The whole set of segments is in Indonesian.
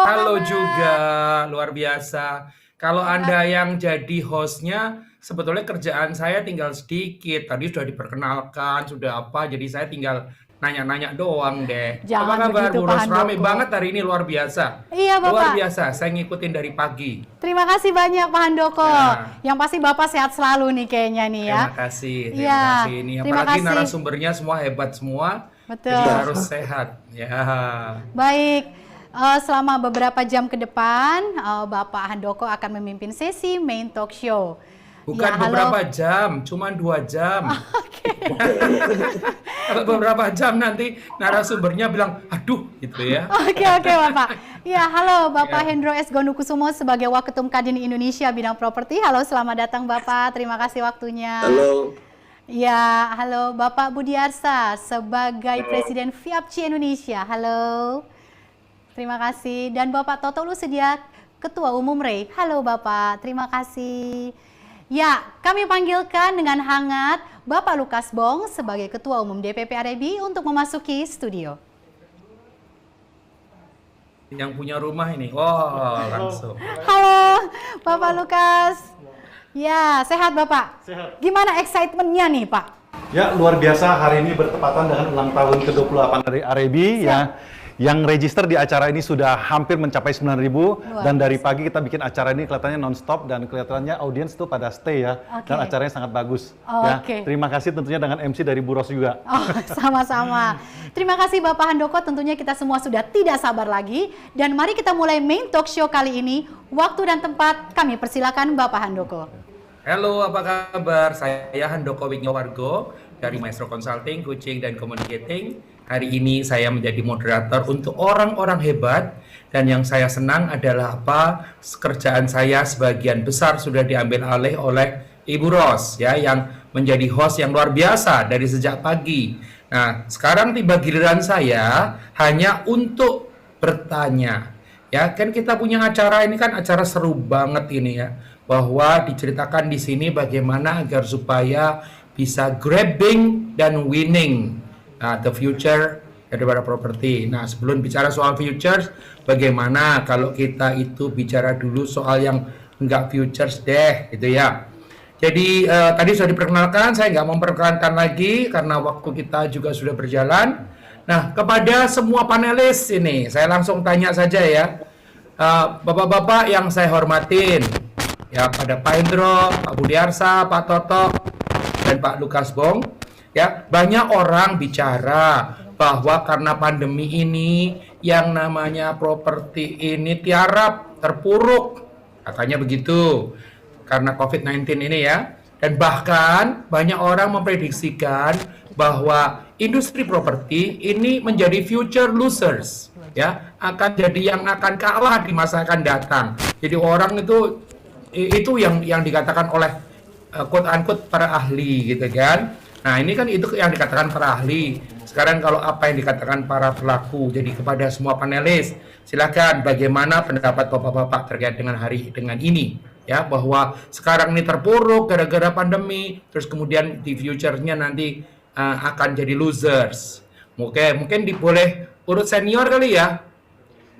Halo juga, kabar? luar biasa. Kalau Anda yang jadi hostnya, sebetulnya kerjaan saya tinggal sedikit. Tadi sudah diperkenalkan, sudah apa, jadi saya tinggal nanya-nanya doang deh. Apa Jangan kabar, begitu Bu Pak Ros? Rame Handoko. banget hari ini, luar biasa. Iya Luar Bapak, biasa, saya ngikutin dari pagi. terima kasih banyak Pak Handoko. Ya, Yang pasti Bapak sehat selalu nih kayaknya nih ya. terima kasih, terima Iya, kasih. Ini terima apalagi kasih. narasumbernya semua hebat semua, jadi Betul. harus sehat. Ya, Baik, selama beberapa jam ke depan, Bapak Handoko akan memimpin sesi main talk show. bukan Ya, beberapa halo. jam, cuma 2 jam. Oke. Kalau beberapa jam nanti narasumbernya bilang, aduh gitu ya. Oke Bapak. Ya, halo Bapak Ya. Hendro S. Gonukusumo sebagai Waketum Kadin Indonesia bidang properti. Halo, selamat datang Bapak. Terima kasih waktunya. Halo, Ya, halo Bapak Budiarsa sebagai Presiden FIAPCI Indonesia. Halo. Terima kasih. Dan Bapak Toto Lusedia, Ketua Umum REI. Halo Bapak, terima kasih. Ya, kami panggilkan dengan hangat Bapak Lukas Bong sebagai Ketua Umum DPP REBI untuk memasuki studio. Yang punya rumah ini, wah langsung. Halo, Bapak Lukas. Ya, sehat Bapak? Sehat. Gimana excitementnya nih Pak? Ya, luar biasa, hari ini bertepatan dengan ulang tahun ke-28 dari REBI ya. Yang register di acara ini sudah hampir mencapai 9.000 dan dari pagi kita bikin acara ini kelihatannya non-stop dan kelihatannya audiens itu pada stay ya. Oke. Dan acaranya sangat bagus. Oke. Ya, terima kasih tentunya dengan MC dari Bu Ros juga. Oh, sama-sama. Terima kasih Bapak Handoko, tentunya kita semua sudah tidak sabar lagi. Dan mari kita mulai main talk show kali ini. Waktu dan tempat kami persilakan Bapak Handoko. Halo, apa kabar? Saya Handoko Wignowargo dari Maestro Consulting, Coaching, dan Communicating. Hari ini saya menjadi moderator untuk orang-orang hebat. Dan yang saya senang adalah apa? Kerjaan saya sebagian besar sudah diambil alih oleh Ibu Ros, ya, yang menjadi host yang luar biasa dari sejak pagi. Nah, sekarang tiba giliran saya hanya untuk bertanya. Ya, kan kita punya acara ini kan acara seru banget ini ya. Bahwa diceritakan di sini bagaimana agar supaya bisa grabbing dan winning the future daripada properti. Nah, sebelum bicara soal futures, bagaimana kalau kita itu bicara dulu soal yang enggak futures deh, gitu ya. Jadi tadi sudah diperkenalkan, saya nggak memperkenalkan lagi karena waktu kita juga sudah berjalan. Nah, kepada semua panelis ini, saya langsung tanya saja ya. Bapak-bapak yang saya hormatin, ya pada Pak Hendro, Pak Budiarsa, Pak Toto, dan Pak Lukas Bong, ya banyak orang bicara bahwa karena pandemi ini yang namanya properti ini tiarap, terpuruk, katanya begitu, karena COVID-19 ini ya. Dan bahkan banyak orang memprediksikan bahwa industri properti ini menjadi future losers, ya, akan jadi yang akan kalah di masa akan datang. Jadi orang itu yang dikatakan oleh quote unquote para ahli gitu kan. Nah, ini kan itu yang dikatakan para ahli. Sekarang kalau apa yang dikatakan para pelaku. Jadi kepada semua panelis, silakan bagaimana pendapat Bapak-bapak terkait dengan ini ya, bahwa sekarang ini terpuruk gara-gara pandemi, terus kemudian di future-nya nanti akan jadi losers. Oke, mungkin boleh urut senior kali ya.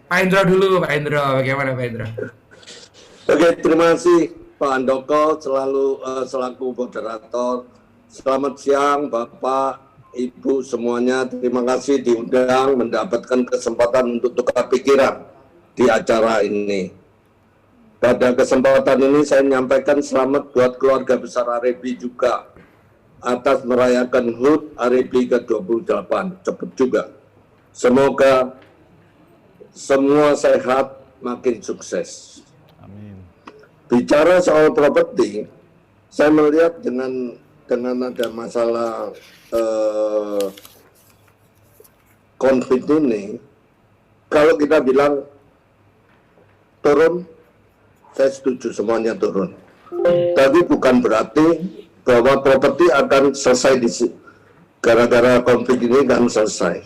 Pak Hendro dulu, Pak Hendro. Bagaimana Pak Hendro? oke, terima kasih Pak Handoko selaku moderator. Selamat siang Bapak, Ibu semuanya. Terima kasih diundang mendapatkan kesempatan untuk tukar pikiran di acara ini. Pada kesempatan ini saya menyampaikan selamat buat keluarga besar REBI juga atas merayakan HUT REBI ke-28. Cepat juga. Semoga semua sehat, makin sukses. Amin. Bicara soal properti, saya melihat dengan ada masalah konflik ini, kalau kita bilang turun, saya setuju semuanya turun. Tapi bukan berarti bahwa properti akan selesai gara-gara konflik ini akan selesai.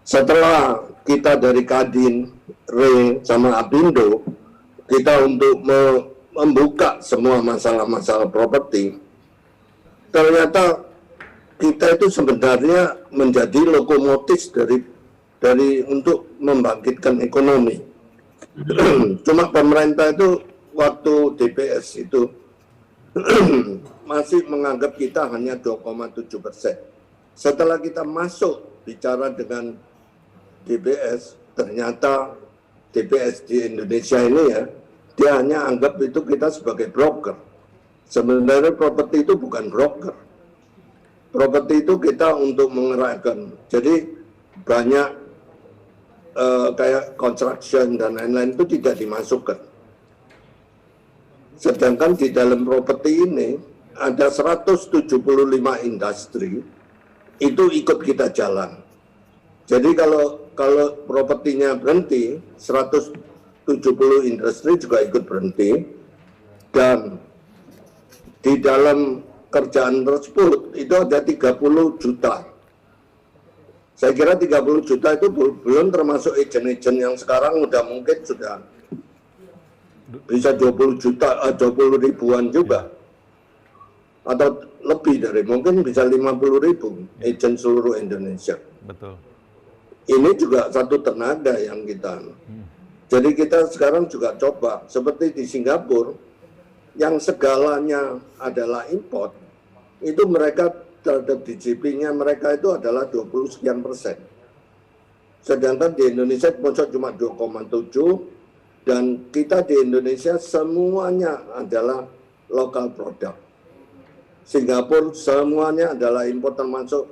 Setelah kita dari Kadin, REI, sama Apindo, kita untuk membuka semua masalah-masalah properti, ternyata kita itu sebenarnya menjadi lokomotif dari untuk membangkitkan ekonomi. Cuma pemerintah itu waktu DPS itu masih menganggap kita hanya 2,7%. Setelah kita masuk bicara dengan DPS, ternyata DPS di Indonesia ini ya, dia hanya anggap itu kita sebagai broker. Sebenarnya properti itu bukan broker. Properti itu kita untuk mengerakkan. Jadi banyak kayak construction dan lain-lain itu tidak dimasukkan. Sedangkan di dalam properti ini ada 175 industri itu ikut kita jalan. Jadi kalau propertinya berhenti, 170 industri juga ikut berhenti, dan di dalam kerjaan tersebut itu ada 30 juta. Saya kira 30 juta itu belum termasuk agent-agent yang sekarang udah mungkin sudah bisa 20 juta, 20 ribuan juga. Atau lebih dari, mungkin bisa 50 ribu agent seluruh Indonesia. Betul. Ini juga satu tenaga yang kita. Jadi kita sekarang juga coba, seperti di Singapura, yang segalanya adalah import, itu mereka terhadap DJP-nya mereka itu adalah 20 sekian persen. Sedangkan di Indonesia cuma 2,7, dan kita di Indonesia semuanya adalah lokal produk. Singapura semuanya adalah impor, termasuk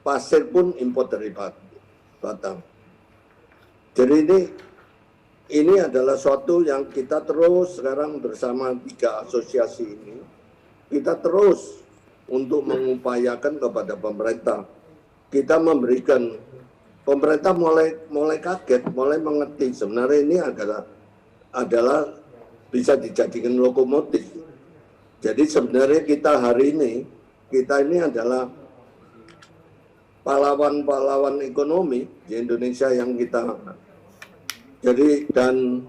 pasir pun impor dari Batam. Jadi ini adalah suatu yang kita terus sekarang bersama 3 asosiasi ini, kita terus untuk mengupayakan kepada pemerintah. Kita memberikan, pemerintah mulai kaget, mulai mengerti sebenarnya ini adalah bisa dijadikan lokomotif. Jadi sebenarnya kita hari ini, kita ini adalah pahlawan-pahlawan ekonomi di Indonesia yang kita. Jadi dan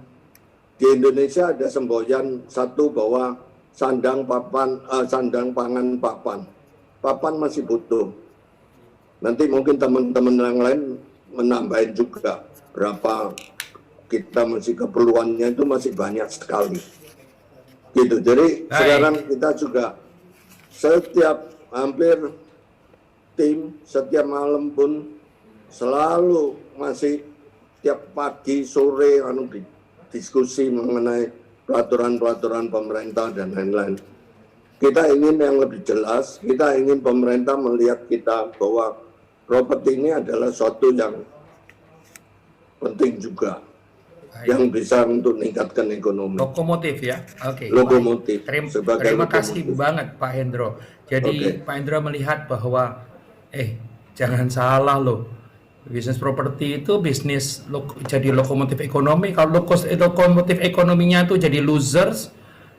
di Indonesia ada semboyan satu bahwa sandang pangan papan. Papan masih butuh. Nanti mungkin teman-teman yang lain menambahin juga berapa kita masih keperluannya itu masih banyak sekali. Gitu. Jadi sekarang kita juga setiap hampir tim setiap malam pun selalu masih tiap pagi sore diskusi mengenai peraturan-peraturan pemerintah dan lain-lain. Kita ingin yang lebih jelas, kita ingin pemerintah melihat kita bahwa properti ini adalah suatu yang penting juga. Yang bisa untuk meningkatkan ekonomi. Lokomotif ya, oke. Lokomotif. Terima kasih banget Pak Hendro. Jadi Pak Hendro melihat bahwa jangan salah loh, bisnis properti itu bisnis jadi lokomotif ekonomi. Kalau lokomotif ekonominya itu jadi losers,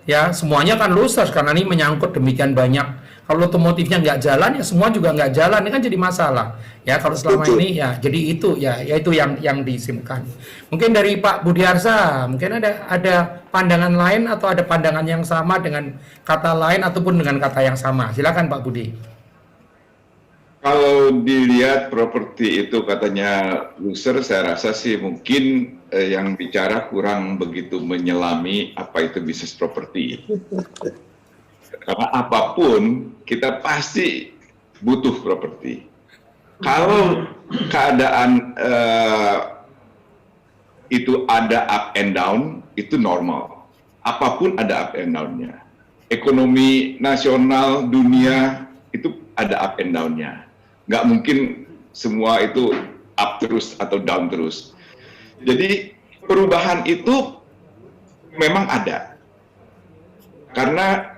ya semuanya kan losers karena ini menyangkut demikian banyak. Kalau lokomotifnya nggak jalan, ya semua juga nggak jalan, ini kan jadi masalah. Ya kalau selama ini ya jadi itu ya itu yang disimpulkan. Mungkin dari Pak Budiarsa, mungkin ada pandangan lain atau ada pandangan yang sama dengan kata lain ataupun dengan kata yang sama. Silakan Pak Budi. Kalau dilihat properti itu katanya loser, saya rasa sih mungkin yang bicara kurang begitu menyelami apa itu bisnis properti. Karena apapun kita pasti butuh properti. Kalau keadaan itu ada up and down, itu normal. Apapun ada up and down-nya. Ekonomi nasional dunia itu ada up and down-nya. Nggak mungkin semua itu up terus atau down terus. Jadi perubahan itu memang ada. Karena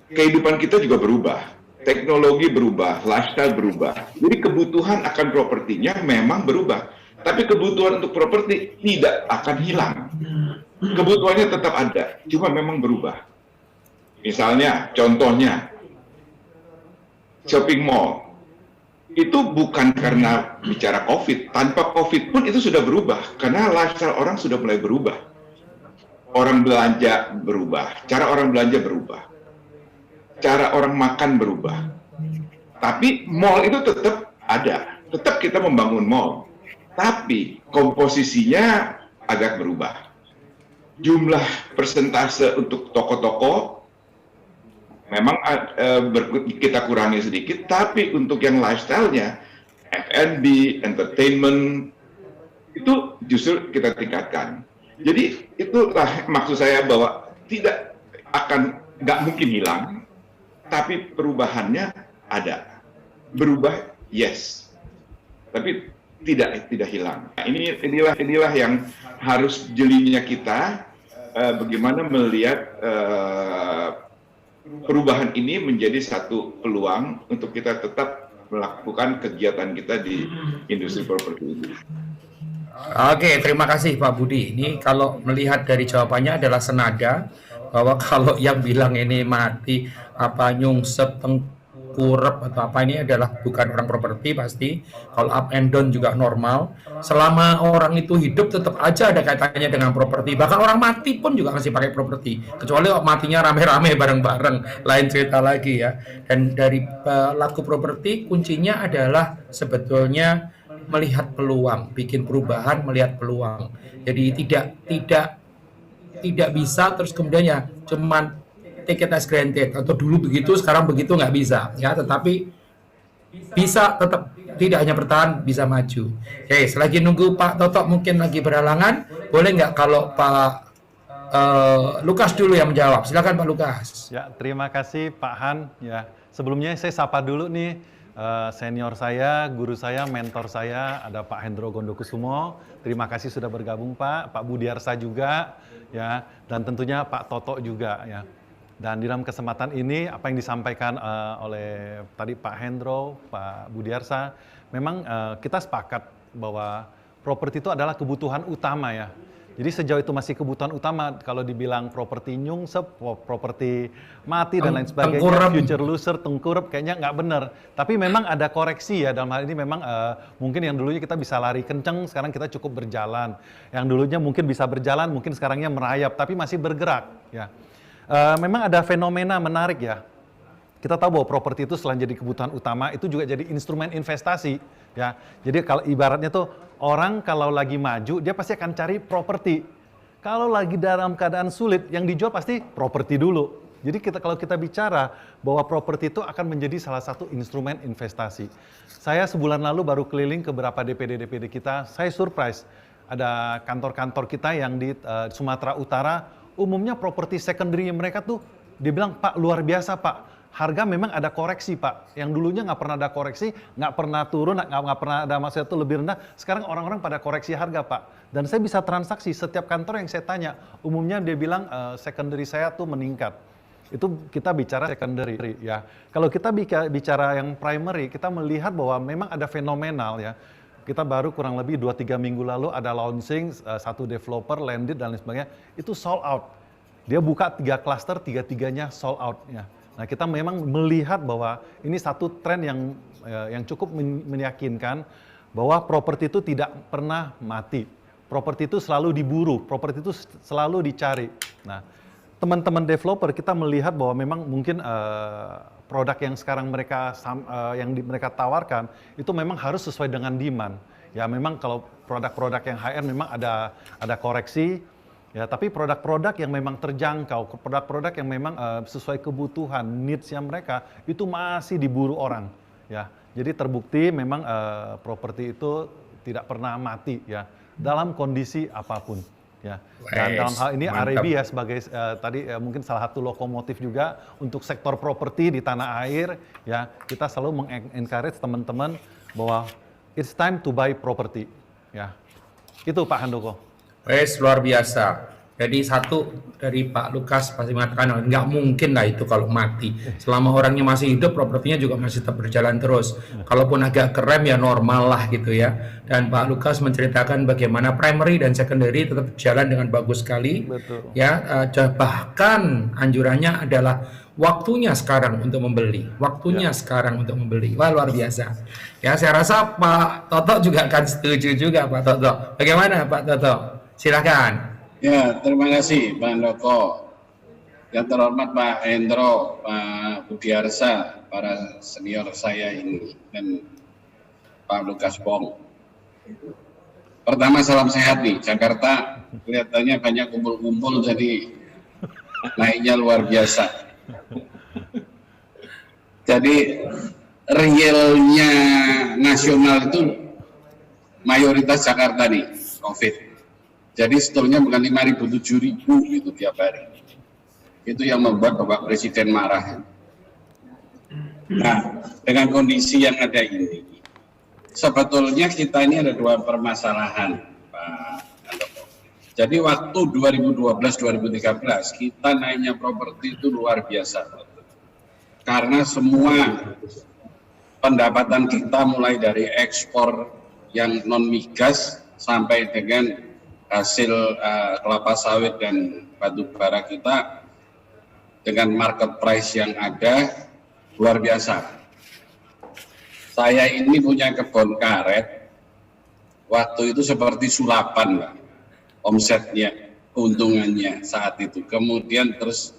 kehidupan kita juga berubah, teknologi berubah, lifestyle berubah. Jadi kebutuhan akan propertinya memang berubah. Tapi kebutuhan untuk properti tidak akan hilang. Kebutuhannya tetap ada, cuma memang berubah. Misalnya, contohnya, shopping mall. Itu bukan karena bicara COVID. Tanpa COVID pun itu sudah berubah. Karena lifestyle orang sudah mulai berubah. Orang belanja berubah, cara orang belanja berubah. Cara orang makan berubah. Tapi mall itu tetap ada. Tetap kita membangun mall. Tapi komposisinya agak berubah. jumlah persentase untuk toko-toko memang kita kurangi sedikit, tapi untuk yang lifestyle-nya, F&B, entertainment, itu justru kita tingkatkan. Jadi itulah maksud saya bahwa nggak mungkin hilang, tapi perubahannya ada. Berubah, yes, tapi tidak hilang. Nah, inilah yang harus jelinya kita, bagaimana melihat perubahan ini menjadi satu peluang untuk kita tetap melakukan kegiatan kita di industri properti ini. Oke, terima kasih Pak Budi. Ini kalau melihat dari jawabannya adalah senada bahwa kalau yang bilang ini mati, nyungsep, tengkurap atau apa, ini adalah bukan orang properti pasti. Kalau up and down juga normal. Selama orang itu hidup tetap aja ada kaitannya dengan properti. Bahkan orang mati pun juga masih pakai properti. Kecuali matinya rame-rame bareng-bareng, lain cerita lagi ya. Dan dari laku properti kuncinya adalah sebetulnya melihat peluang, bikin perubahan, melihat peluang. Jadi tidak bisa terus kemudian ya cuman take it as granted, atau dulu begitu sekarang begitu, nggak bisa ya, tetapi bisa tetap tidak hanya bertahan, bisa maju. Oke, selagi nunggu Pak Toto mungkin lagi berhalangan, boleh nggak kalau Pak Lukas dulu yang menjawab? Silakan Pak Lukas. Ya, terima kasih Pak Han. Ya, sebelumnya saya sapa dulu nih senior saya, guru saya, mentor saya, ada Pak Hendro Gondokusumo. Terima kasih sudah bergabung Pak Budiarsa juga, ya, dan tentunya Pak Toto juga, ya. Dan di dalam kesempatan ini apa yang disampaikan oleh tadi Pak Hendro, Pak Budiarsa, memang kita sepakat bahwa properti itu adalah kebutuhan utama ya. Jadi sejauh itu masih kebutuhan utama, kalau dibilang properti nyungsep, properti mati dan lain sebagainya, future loser, tengkurap, kayaknya nggak benar. Tapi memang ada koreksi ya, dalam hal ini memang mungkin yang dulunya kita bisa lari kenceng, sekarang kita cukup berjalan. Yang dulunya mungkin bisa berjalan, mungkin sekarangnya merayap, tapi masih bergerak ya. Memang ada fenomena menarik ya. Kita tahu bahwa properti itu selain jadi kebutuhan utama, itu juga jadi instrumen investasi ya. Jadi kalau ibaratnya tuh orang kalau lagi maju dia pasti akan cari properti. Kalau lagi dalam keadaan sulit, yang dijual pasti properti dulu. Jadi kalau kita bicara bahwa properti itu akan menjadi salah satu instrumen investasi. Saya sebulan lalu baru keliling ke beberapa DPD kita, saya surprise. Ada kantor-kantor kita yang di Sumatera Utara, umumnya properti secondary mereka tuh dibilang, Pak, luar biasa Pak. Harga memang ada koreksi Pak, yang dulunya nggak pernah ada koreksi, nggak pernah turun, nggak pernah ada maksudnya itu lebih rendah, sekarang orang-orang pada koreksi harga Pak. Dan saya bisa transaksi, setiap kantor yang saya tanya, umumnya dia bilang secondary saya tuh meningkat. Itu kita bicara secondary ya. Kalau kita bicara yang primary, kita melihat bahwa memang ada fenomenal ya. Kita baru kurang lebih 2-3 minggu lalu ada launching, satu developer, landed dan lain sebagainya, itu sold out. Dia buka 3 klaster, 3-3-nya sold out ya. Nah, kita memang melihat bahwa ini satu tren yang cukup meyakinkan bahwa properti itu tidak pernah mati. Properti itu selalu diburu, properti itu selalu dicari. Nah, teman-teman developer kita melihat bahwa memang mungkin produk yang sekarang mereka tawarkan itu memang harus sesuai dengan demand. Ya, memang kalau produk-produk yang high end memang ada koreksi. Ya, tapi produk-produk yang memang terjangkau, produk-produk yang memang sesuai kebutuhan, needs-nya mereka, itu masih diburu orang. Ya, jadi terbukti memang properti itu tidak pernah mati ya, dalam kondisi apapun. Ya. Dan dalam hal ini RAB ya sebagai tadi mungkin salah satu lokomotif juga untuk sektor properti di tanah air. Ya, kita selalu mengencourage teman-teman bahwa it's time to buy property. Ya, itu Pak Handoko. Luar biasa. Jadi satu dari Pak Lukas pasti mengatakan nggak mungkin lah itu kalau mati. Selama orangnya masih hidup, propertinya juga masih tetap berjalan terus. Kalaupun agak kerem ya normal lah gitu ya. Dan Pak Lukas menceritakan bagaimana primary dan secondary tetap berjalan dengan bagus sekali. Betul. Ya, bahkan anjurannya adalah waktunya sekarang untuk membeli. Waktunya sekarang untuk membeli. Wah, luar biasa. Ya, saya rasa Pak Toto juga akan setuju juga Pak Toto. Bagaimana Pak Toto? Silakan. Ya, terima kasih Pak Handoko. Yang terhormat Pak Hendro, Pak Budiarsa, para senior saya ini, dan Pak Lukas Bong. Pertama, salam sehat nih, Jakarta kelihatannya banyak kumpul-kumpul, jadi naiknya luar biasa. Jadi realnya nasional itu mayoritas Jakarta nih COVID. Jadi sebetulnya bukan 5.000, 7.000 itu tiap hari. Itu yang membuat Bapak Presiden marah. Nah, dengan kondisi yang ada ini, sebetulnya kita ini ada dua permasalahan, Pak Handoko. Jadi waktu 2012-2013 kita naiknya properti itu luar biasa. Karena semua pendapatan kita mulai dari ekspor yang non migas sampai dengan hasil kelapa sawit dan batu bara kita dengan market price yang ada luar biasa. Saya ini punya kebun karet, waktu itu seperti sulapan, Pak, omsetnya, keuntungannya saat itu. Kemudian terus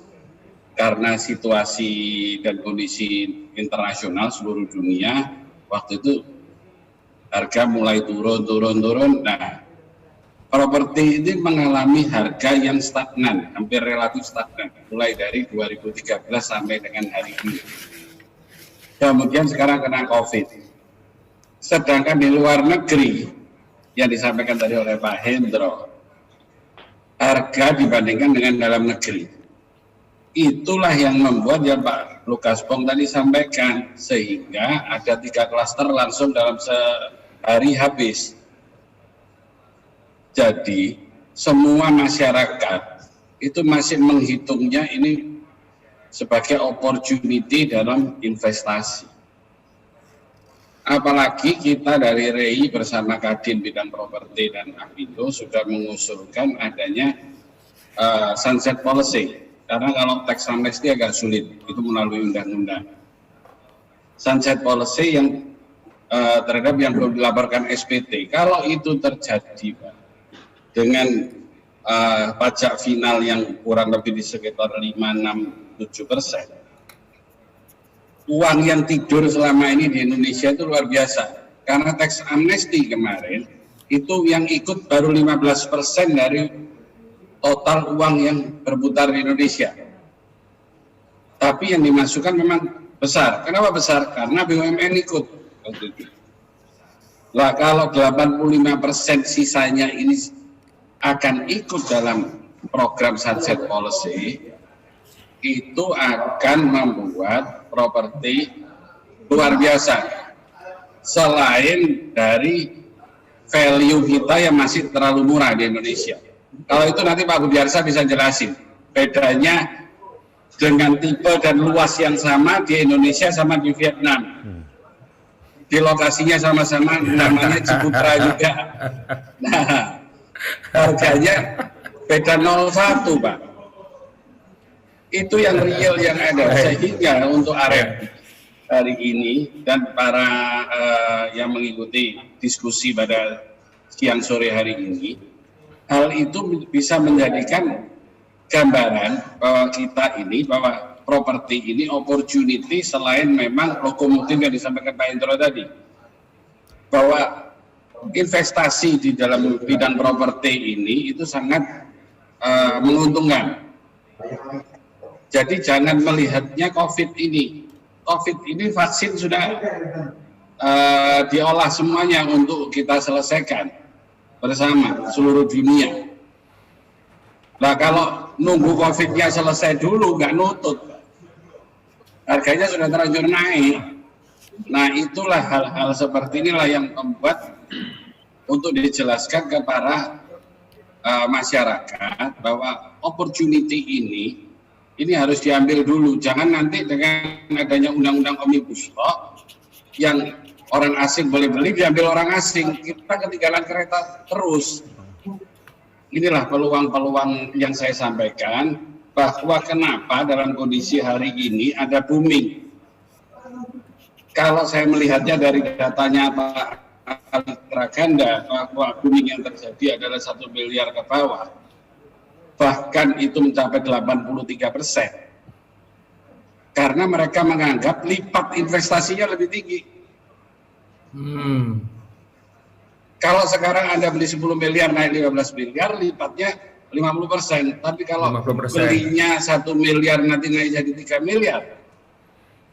karena situasi dan kondisi internasional seluruh dunia, waktu itu harga mulai turun. Nah, properti ini mengalami harga yang stagnan, hampir relatif stagnan, mulai dari 2013 sampai dengan hari ini. Kemudian sekarang kena COVID. Sedangkan di luar negeri, yang disampaikan tadi oleh Pak Hendro, harga dibandingkan dengan dalam negeri. Itulah yang membuat ya Pak Lukas Pong tadi sampaikan, sehingga ada 3 klaster langsung dalam sehari habis. Jadi semua masyarakat itu masih menghitungnya ini sebagai opportunity dalam investasi. Apalagi kita dari REI bersama Kadin Bidang Properti dan Apindo sudah mengusulkan adanya sunset policy. Karena kalau tax amnesty agak sulit, itu melalui undang-undang. Sunset policy yang terhadap yang belum dilaporkan SPT. Kalau itu terjadi, Pak, dengan pajak final yang kurang lebih di sekitar 5-6-7%, uang yang tidur selama ini di Indonesia itu luar biasa. Karena tax amnesty kemarin, itu yang ikut baru 15% dari total uang yang berputar di Indonesia. Tapi yang dimasukkan memang besar. Kenapa besar? Karena BUMN ikut. Lah kalau 85% sisanya ini akan ikut dalam program sunset policy, itu akan membuat properti luar biasa. Selain dari value kita yang masih terlalu murah di Indonesia. Kalau itu nanti Pak Budiarsa bisa jelasin bedanya dengan tipe dan luas yang sama di Indonesia sama di Vietnam. Di lokasinya sama-sama, namanya Ciputra juga. Nah, harganya beda 0,1, Pak. Itu yang real yang ada. Sehingga untuk area hari ini dan para yang mengikuti diskusi pada siang sore hari ini, hal itu bisa menjadikan gambaran bahwa kita ini, bahwa properti ini opportunity selain memang lokomotif yang disampaikan Pak Hendro tadi. Bahwa investasi di dalam bidang properti ini itu sangat menguntungkan. Jadi jangan melihatnya COVID ini. COVID ini vaksin sudah diolah semuanya untuk kita selesaikan bersama seluruh dunia. Nah kalau nunggu COVID-nya selesai dulu, nggak nutut, harganya sudah terlanjur naik. Nah itulah hal-hal seperti inilah yang membuat untuk dijelaskan ke para masyarakat bahwa opportunity ini harus diambil dulu. Jangan nanti dengan adanya undang-undang Omnibus Law yang orang asing boleh beli diambil orang asing, kita ketinggalan kereta terus. Inilah peluang-peluang yang saya sampaikan, bahwa kenapa dalam kondisi hari ini ada booming. Kalau saya melihatnya dari datanya Pak Alitra, bahwa booming yang terjadi adalah 1 miliar ke bawah, bahkan itu mencapai 83%, karena mereka menganggap lipat investasinya lebih tinggi. Kalau sekarang Anda beli 10 miliar naik 15 miliar, lipatnya 50%. Tapi kalau 50%. belinya 1 miliar nanti naik jadi 3 miliar.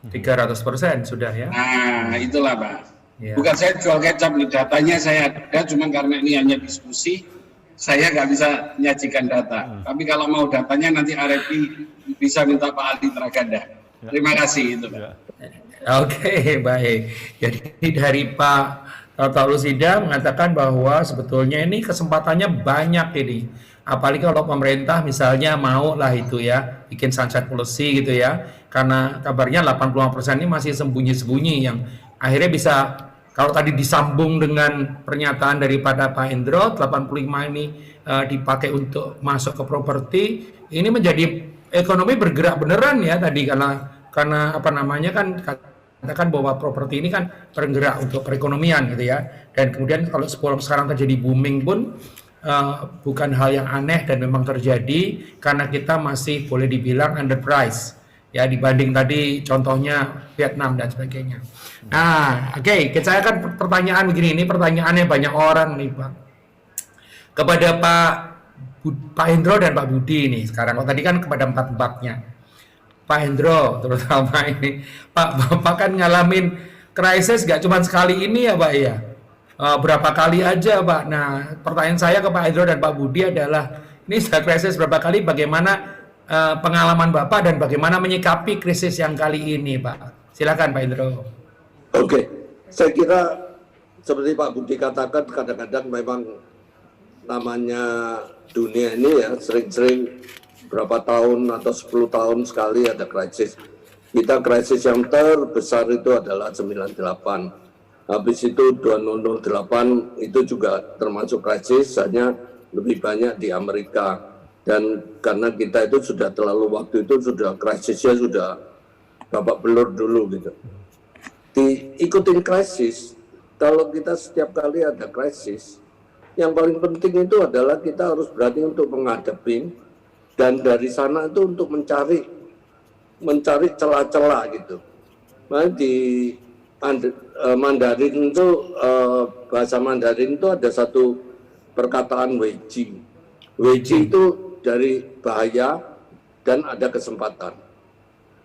300% sudah ya. Nah, itulah Pak. Ya. Bukan saya jual kecap nih, datanya saya ada, cuma karena ini hanya diskusi, saya nggak bisa menyajikan data. Tapi kalau mau datanya nanti RFP bisa minta Pak Ali Traganda. Terima kasih itu Pak. Oke, baik. Jadi dari Pak Toto Lusida mengatakan bahwa sebetulnya ini kesempatannya banyak ini. Apalagi kalau pemerintah misalnya mau lah itu ya, bikin sunset policy gitu ya. Karena kabarnya 85% ini masih sembunyi-sembunyi yang akhirnya bisa, kalau tadi disambung dengan pernyataan daripada Pak Hendro, 85 ini dipakai untuk masuk ke properti, ini menjadi ekonomi bergerak beneran ya tadi, karena apa namanya kan katakan bahwa properti ini kan bergerak untuk perekonomian gitu ya. Dan kemudian kalau sekarang terjadi booming pun bukan hal yang aneh dan memang terjadi karena kita masih boleh dibilang underpriced ya dibanding tadi contohnya Vietnam dan sebagainya. Nah, oke, saya kan pertanyaan begini, ini pertanyaannya banyak orang nih Pak. Kepada Pak Hendro dan Pak Budi nih sekarang, tadi kan kepada empat-empatnya. Pak Hendro terutama ini, Pak, Bapak kan ngalamin krisis gak cuma sekali ini ya Pak ya? Berapa kali aja Pak? Nah, pertanyaan saya ke Pak Hendro dan Pak Budi adalah, ini sudah krisis berapa kali, bagaimana pengalaman Bapak dan bagaimana menyikapi krisis yang kali ini Pak? Silakan Pak Hendro. Oke, saya kira seperti Pak Budi katakan, kadang-kadang memang namanya dunia ini ya sering-sering berapa tahun atau 10 tahun sekali ada krisis. Kita krisis yang terbesar itu adalah 98. Habis itu 2008 itu juga termasuk krisis, hanya lebih banyak di Amerika. Dan karena kita itu sudah terlalu, waktu itu sudah krisisnya sudah babak belur dulu gitu. Diikutin krisis, kalau kita setiap kali ada krisis, yang paling penting itu adalah kita harus berani untuk menghadapi, dan dari sana itu untuk mencari celah-celah gitu. Nah, di Mandarin itu bahasa Mandarin itu ada satu perkataan weiji. Weiji itu dari bahaya dan ada kesempatan.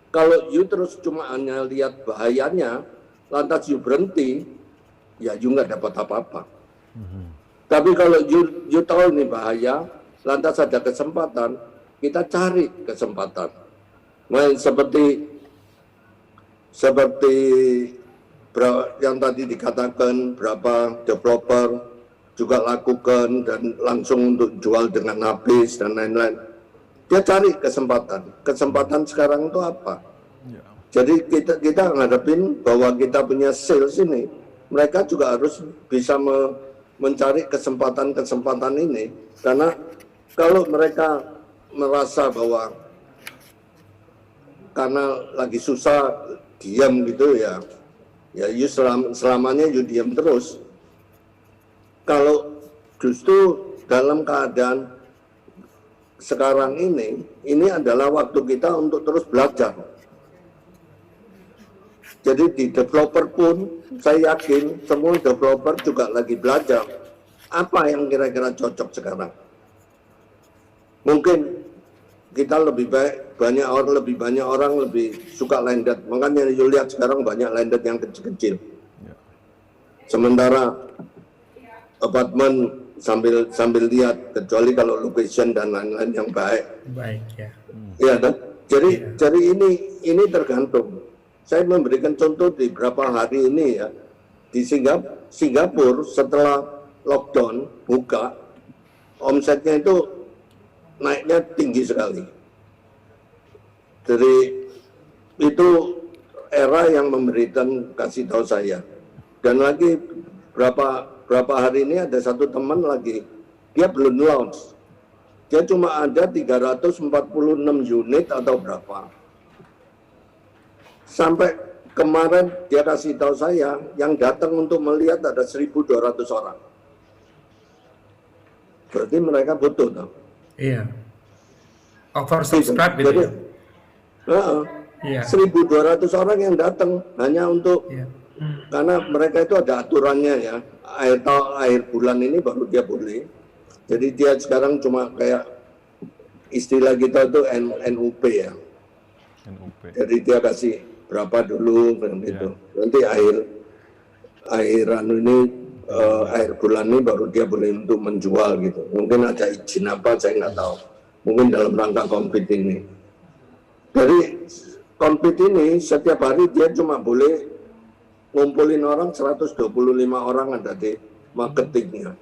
Kalau you terus cuma hanya lihat bahayanya, lantas you berhenti, ya you nggak dapat apa-apa. Tapi kalau you tahu ini bahaya, lantas ada kesempatan, kita cari kesempatan. Nah, seperti yang tadi dikatakan, berapa developer juga lakukan dan langsung untuk jual dengan habis dan lain-lain. Dia cari kesempatan. Kesempatan sekarang itu apa? Jadi kita ngadepin bahwa kita punya sales ini, mereka juga harus bisa mencari kesempatan-kesempatan ini. Karena kalau mereka merasa bahwa karena lagi susah diam gitu ya you selamanya you diam terus. Kalau justru dalam keadaan sekarang ini adalah waktu kita untuk terus belajar. Jadi di developer pun saya yakin semua developer juga lagi belajar apa yang kira-kira cocok sekarang. Mungkin kita lebih banyak orang lebih suka landed, makanya you lihat sekarang banyak landed yang kecil-kecil. Sementara apartemen sambil lihat, kecuali kalau location dan lain-lain yang baik. Baik ya. Iya kan? Jadi ini tergantung. Saya memberikan contoh di beberapa hari ini ya, di Singapura setelah lockdown buka, omsetnya itu naiknya tinggi sekali. Jadi itu era yang memberikan kasih tahu saya. Dan lagi berapa hari ini ada satu teman lagi, dia belum launch. Dia cuma ada 346 unit atau berapa. Sampai kemarin dia kasih tahu saya, yang datang untuk melihat ada 1.200 orang. Berarti mereka butuh toh. Iya. Oversubscribe gitu ya. Iya. 1.200 orang yang datang hanya untuk karena mereka itu ada aturannya ya. Akhir bulan ini baru dia boleh. Jadi dia sekarang cuma kayak istilah kita itu NUP ya. NUP. Jadi dia kasih berapa dulu kan gitu. Nanti akhir bulan ini baru dia boleh untuk menjual gitu. Mungkin ada izin apa saya nggak tahu. Mungkin dalam rangka konflik ini. Dari konflik ini setiap hari dia cuma boleh ngumpulin orang 125 orang ada di marketingnya.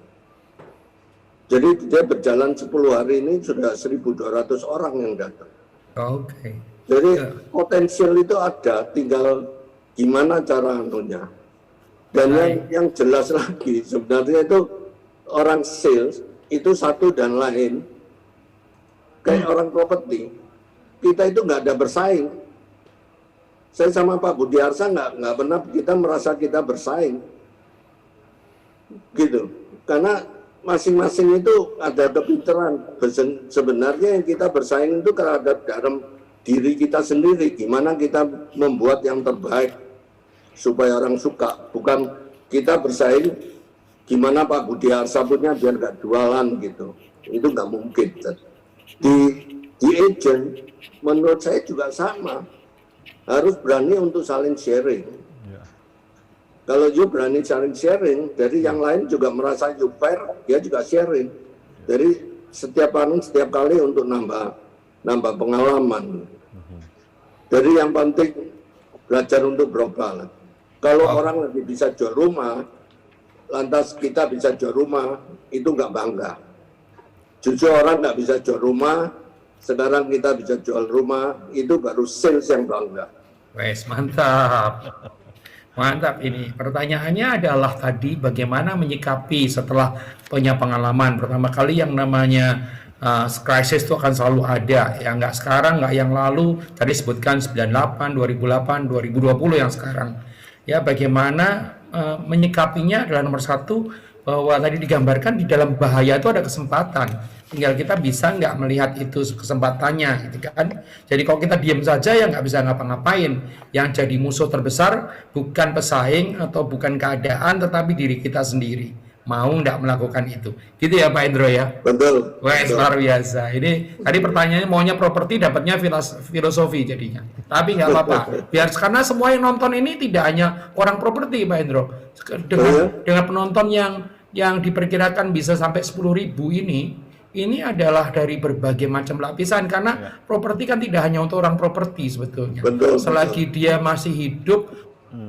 Jadi dia berjalan 10 hari ini sudah 1.200 orang yang datang. Oke. Jadi potensial itu ada, tinggal gimana cara anunya. Dan yang jelas lagi sebenarnya itu orang sales itu satu dan lain. Kayak orang properti, kita itu nggak ada bersaing. Saya sama Pak Budiarsa nggak pernah kita merasa kita bersaing, gitu. Karena masing-masing itu ada kepintaran. Sebenarnya yang kita bersaing itu terhadap dalam diri kita sendiri. Gimana kita membuat yang terbaik supaya orang suka. Bukan kita bersaing gimana Pak Budiarsa punya biar nggak jualan gitu. Itu nggak mungkin. Di agent menurut saya juga sama, harus berani untuk saling sharing. Kalau you berani saling sharing, dari yang lain juga merasa you fair, dia juga sharing. Jadi setiap kali untuk nambah pengalaman. Jadi yang penting belajar untuk berubah. Kalau orang lebih bisa jual rumah, lantas kita bisa jual rumah, itu nggak bangga. Jujur orang nggak bisa jual rumah, sekarang kita bisa jual rumah, itu baru sales yang bangga. Wes, mantap. Mantap ini. Pertanyaannya adalah tadi bagaimana menyikapi setelah punya pengalaman. Pertama kali yang namanya krisis itu akan selalu ada. Ya nggak sekarang, nggak yang lalu. Tadi sebutkan 98, 2008, 2020 yang sekarang. Ya bagaimana menyikapinya adalah nomor satu, bahwa tadi digambarkan di dalam bahaya itu ada kesempatan. Tinggal kita bisa nggak melihat itu kesempatannya, gitu kan. Jadi kalau kita diam saja ya nggak bisa ngapa-ngapain. Yang jadi musuh terbesar bukan pesaing atau bukan keadaan, tetapi diri kita sendiri. Mau nggak melakukan itu. Gitu ya Pak Endro ya? Betul. Wes, luar biasa. Ini tadi pertanyaannya maunya properti, dapatnya filosofi jadinya. Tapi nggak apa-apa. Biar karena semua yang nonton ini tidak hanya orang properti Pak Endro. Dengan penonton yang diperkirakan bisa sampai 10.000 ini adalah dari berbagai macam lapisan, karena properti kan tidak hanya untuk orang properti sebetulnya. Betul, Selagi dia masih hidup,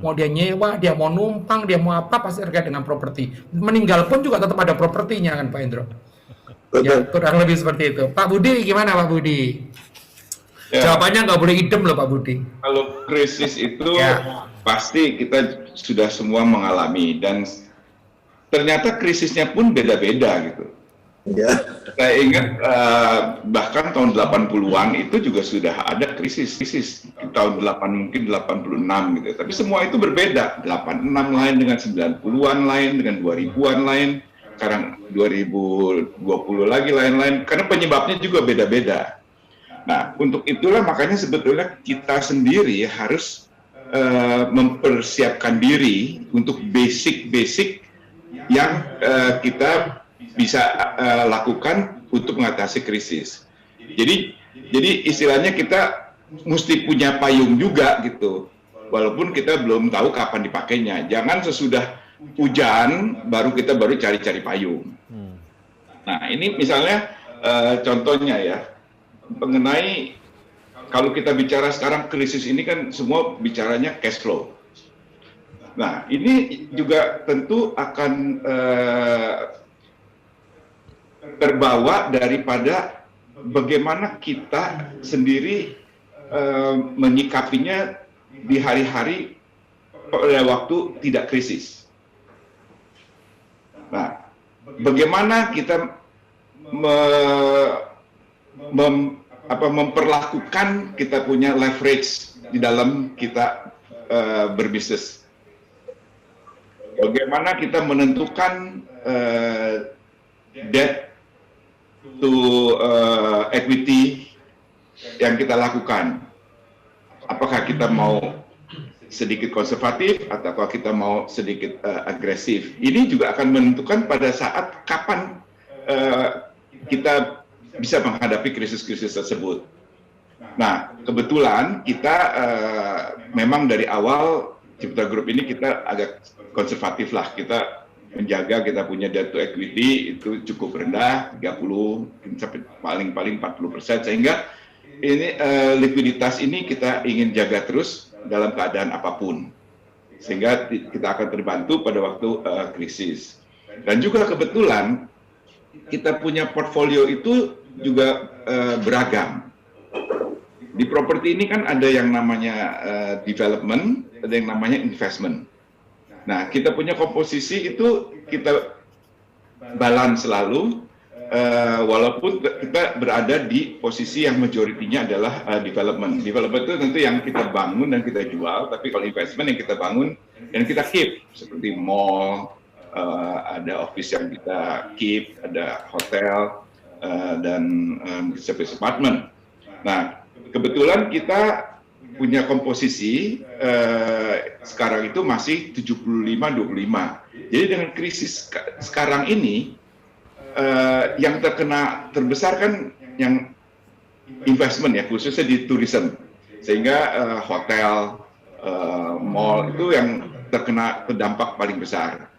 mau dia nyewa, dia mau numpang, dia mau apa, pasti terkait dengan properti. Meninggal pun juga tetap ada propertinya kan Pak Endro. Ya, kurang lebih seperti itu. Pak Budi gimana Pak Budi? Ya. Jawabannya nggak boleh idem loh Pak Budi. Kalau krisis itu pasti kita sudah semua mengalami, dan ternyata krisisnya pun beda-beda gitu. Ya. Saya ingat bahkan tahun 80-an itu juga sudah ada krisis tahun 86 gitu. Tapi semua itu berbeda. 86 lain dengan 90-an lain dengan 2000-an lain. Sekarang 2020 lagi lain-lain, karena penyebabnya juga beda-beda. Nah, untuk itulah makanya sebetulnya kita sendiri harus mempersiapkan diri untuk basic yang kita bisa lakukan untuk mengatasi krisis. Jadi istilahnya kita mesti punya payung juga gitu, walaupun kita belum tahu kapan dipakainya. Jangan sesudah hujan baru cari payung. Nah ini misalnya contohnya ya, mengenai kalau kita bicara sekarang krisis ini kan semua bicaranya cash flow. Nah ini juga tentu akan terbawa daripada bagaimana kita sendiri menyikapinya di hari-hari pada waktu tidak krisis. Nah, bagaimana kita memperlakukan kita punya leverage di dalam kita berbisnis. Bagaimana kita menentukan debt to equity yang kita lakukan. Apakah kita mau sedikit konservatif atau kalau kita mau sedikit agresif. Ini juga akan menentukan pada saat kapan kita bisa menghadapi krisis-krisis tersebut. Nah, kebetulan kita memang dari awal Ciputra Group ini kita agak konservatif lah. Kita menjaga kita punya debt to equity itu cukup rendah, 30 sampai paling 40%, sehingga ini likuiditas ini kita ingin jaga terus dalam keadaan apapun, sehingga kita akan terbantu pada waktu krisis. Dan juga kebetulan kita punya portfolio itu juga beragam. Di properti ini kan ada yang namanya development, ada yang namanya investment. Nah, kita punya komposisi itu kita balance selalu, walaupun kita berada di posisi yang majoritinya adalah development. Development itu tentu yang kita bangun dan kita jual, tapi kalau investment yang kita bangun dan kita keep, seperti mall, ada office yang kita keep, ada hotel, dan service apartment. Nah, kebetulan kita punya komposisi sekarang itu masih 75-25. Jadi dengan krisis sekarang ini, yang terbesar kan yang investment ya, khususnya di tourism. Sehingga hotel, mall itu yang terdampak paling besar.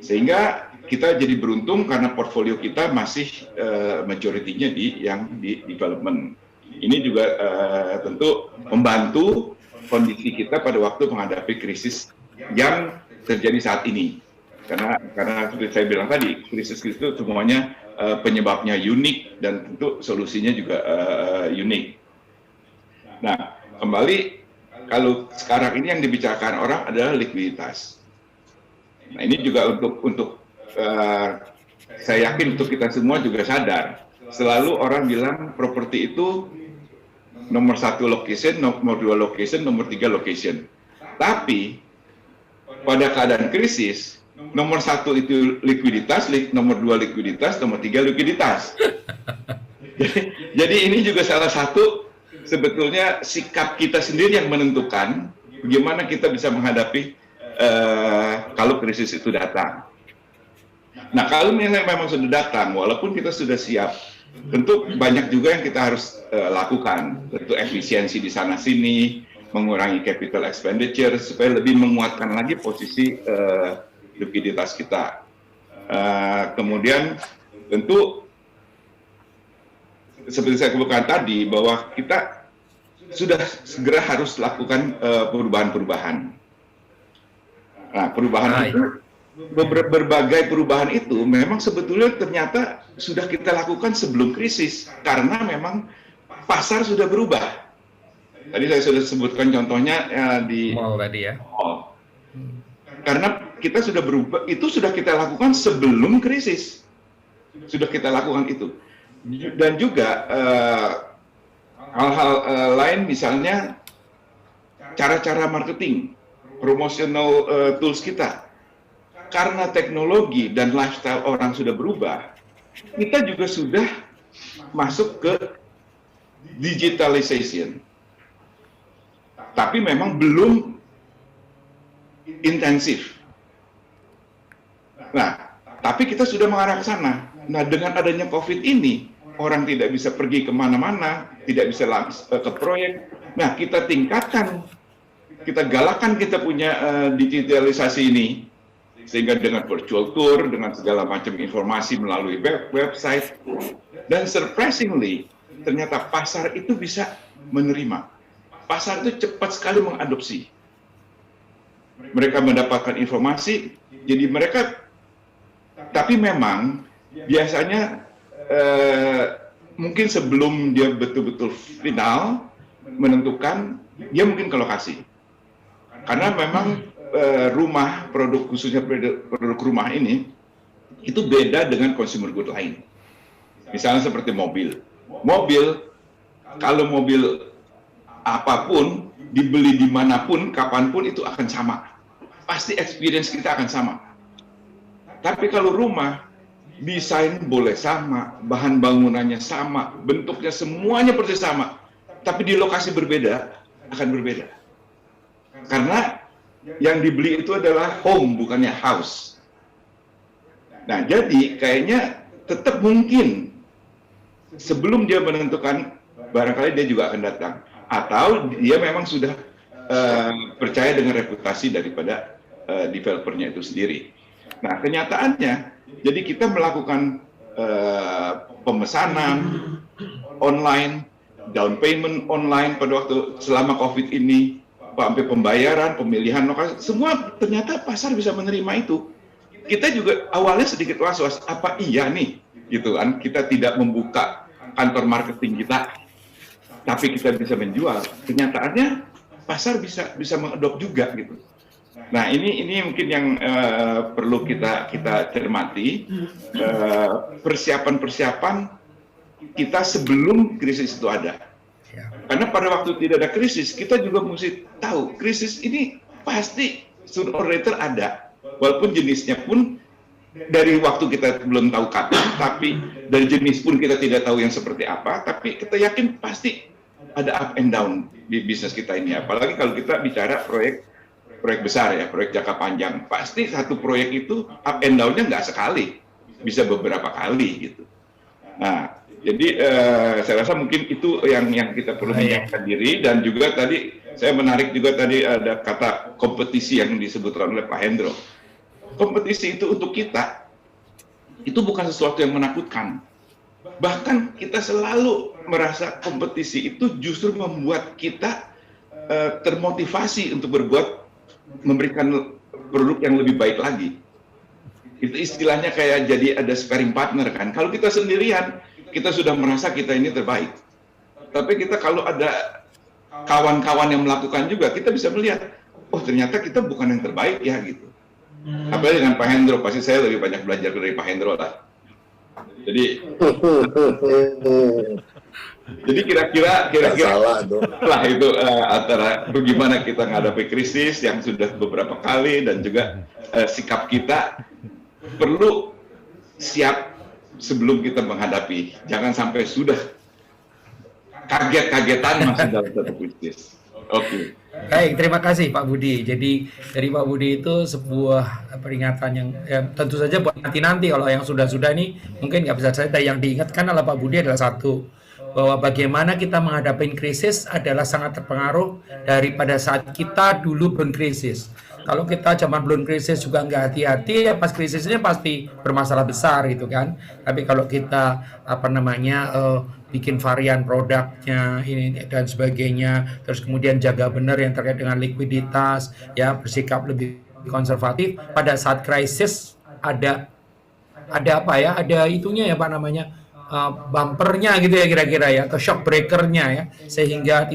Sehingga kita jadi beruntung karena portfolio kita masih majoritinya di development. Ini juga tentu membantu kondisi kita pada waktu menghadapi krisis yang terjadi saat ini. Karena seperti saya bilang tadi, krisis itu semuanya penyebabnya unik dan tentu solusinya juga unik. Nah, kembali kalau sekarang ini yang dibicarakan orang adalah likuiditas. Nah, ini juga untuk saya yakin untuk kita semua juga sadar. Selalu orang bilang properti itu nomor 1 location, nomor 2 location, nomor 3 location. Tapi pada keadaan krisis, nomor 1 itu likuiditas, nomor 2 likuiditas, nomor 3 likuiditas. Jadi ini juga salah satu sebetulnya sikap kita sendiri yang menentukan bagaimana kita bisa menghadapi kalau krisis itu datang. Nah, kalau memang sudah datang, walaupun kita sudah siap, tentu banyak juga yang kita harus lakukan. Tentu efisiensi di sana-sini, mengurangi capital expenditure, supaya lebih menguatkan lagi posisi likuiditas kita. Kemudian tentu, seperti saya katakan tadi, bahwa kita sudah segera harus lakukan perubahan-perubahan. Nah, perubahan itu, berbagai perubahan itu memang sebetulnya ternyata sudah kita lakukan sebelum krisis, karena memang pasar sudah berubah. Tadi saya sudah sebutkan contohnya di mall tadi ya. Mall. Karena kita sudah berubah, itu sudah kita lakukan sebelum krisis. Sudah kita lakukan itu. Dan juga hal-hal lain, misalnya cara-cara marketing, promotional tools kita. Karena teknologi dan lifestyle orang sudah berubah, kita juga sudah masuk ke digitalization. Tapi memang belum intensif. Nah, tapi kita sudah mengarah ke sana. Nah, dengan adanya COVID ini, orang tidak bisa pergi kemana-mana, tidak bisa langsung ke proyek. Nah, kita tingkatkan, kita galakan kita punya digitalisasi ini, sehingga dengan virtual tour, dengan segala macam informasi melalui website, dan surprisingly, ternyata pasar itu bisa menerima. Pasar itu cepat sekali mengadopsi. Mereka mendapatkan informasi, jadi mereka, tapi memang biasanya mungkin sebelum dia betul-betul final menentukan, dia mungkin ke lokasi. Karena memang rumah, produk khususnya produk rumah ini, itu beda dengan consumer good lain. Misalnya seperti mobil. Mobil, kalau mobil apapun, dibeli dimanapun, kapanpun itu akan sama. Pasti experience kita akan sama. Tapi kalau rumah, desain boleh sama, bahan bangunannya sama, bentuknya semuanya persis sama. Tapi di lokasi berbeda, akan berbeda. Karena yang dibeli itu adalah home, bukannya house. Nah, jadi kayaknya tetap mungkin sebelum dia menentukan, barangkali dia juga akan datang. Atau dia memang sudah percaya dengan reputasi daripada developernya itu sendiri. Nah, kenyataannya, jadi kita melakukan pemesanan online, down payment online pada waktu selama COVID ini, sampai pembayaran, pemilihan lokasi, semua ternyata pasar bisa menerima itu. Kita juga awalnya sedikit was-was, apa iya nih, gitu kan? Kita tidak membuka kantor marketing kita, tapi kita bisa menjual. Kenyataannya pasar bisa mengadop juga, gitu. Nah, ini mungkin yang perlu kita cermati, persiapan-persiapan kita sebelum krisis itu ada. Karena pada waktu tidak ada krisis, kita juga mesti tahu krisis ini pasti sooner or later ada. Walaupun jenisnya pun dari waktu kita belum tahu kapan, tapi dari jenis pun kita tidak tahu yang seperti apa, tapi kita yakin pasti ada up and down di bisnis kita ini. Apalagi kalau kita bicara proyek besar ya, proyek jangka panjang. Pasti satu proyek itu up and down-nya nggak sekali, bisa beberapa kali gitu. Nah, jadi saya rasa mungkin itu yang kita perlu menyiapkan diri. Dan juga tadi saya menarik juga tadi ada kata kompetisi yang disebutkan oleh Pak Hendro. Kompetisi itu untuk kita itu bukan sesuatu yang menakutkan. Bahkan kita selalu merasa kompetisi itu justru membuat kita termotivasi untuk memberikan produk yang lebih baik lagi. Itu istilahnya kayak jadi ada sparring partner kan. Kalau kita sendirian, kita sudah merasa kita ini terbaik. Tapi kita kalau ada kawan-kawan yang melakukan juga, kita bisa melihat, oh ternyata kita bukan yang terbaik ya gitu. Apalagi dengan Pak Hendro, pasti saya lebih banyak belajar dari Pak Hendro lah. Jadi kira-kira lah itu antara bagaimana kita menghadapi krisis yang sudah beberapa kali dan juga sikap kita perlu siap sebelum kita menghadapi. Jangan sampai sudah kaget-kagetan masih dalam satu krisis. Oke. Baik, terima kasih Pak Budi. Jadi dari Pak Budi itu sebuah peringatan yang tentu saja buat nanti-nanti. Kalau yang sudah-sudah ini mungkin nggak bisa cerita. Yang diingatkan oleh Pak Budi adalah satu, bahwa bagaimana kita menghadapi krisis adalah sangat terpengaruh daripada saat kita dulu belum krisis. Kalau kita zaman belum krisis juga nggak hati-hati, ya pas krisisnya pasti bermasalah besar gitu kan. Tapi kalau kita bikin varian produknya ini dan sebagainya, terus kemudian jaga benar yang terkait dengan likuiditas, ya bersikap lebih konservatif pada saat krisis ada apa ya, ada itunya ya Pak namanya, bumpernya gitu ya kira-kira ya, atau shock breakernya ya, sehingga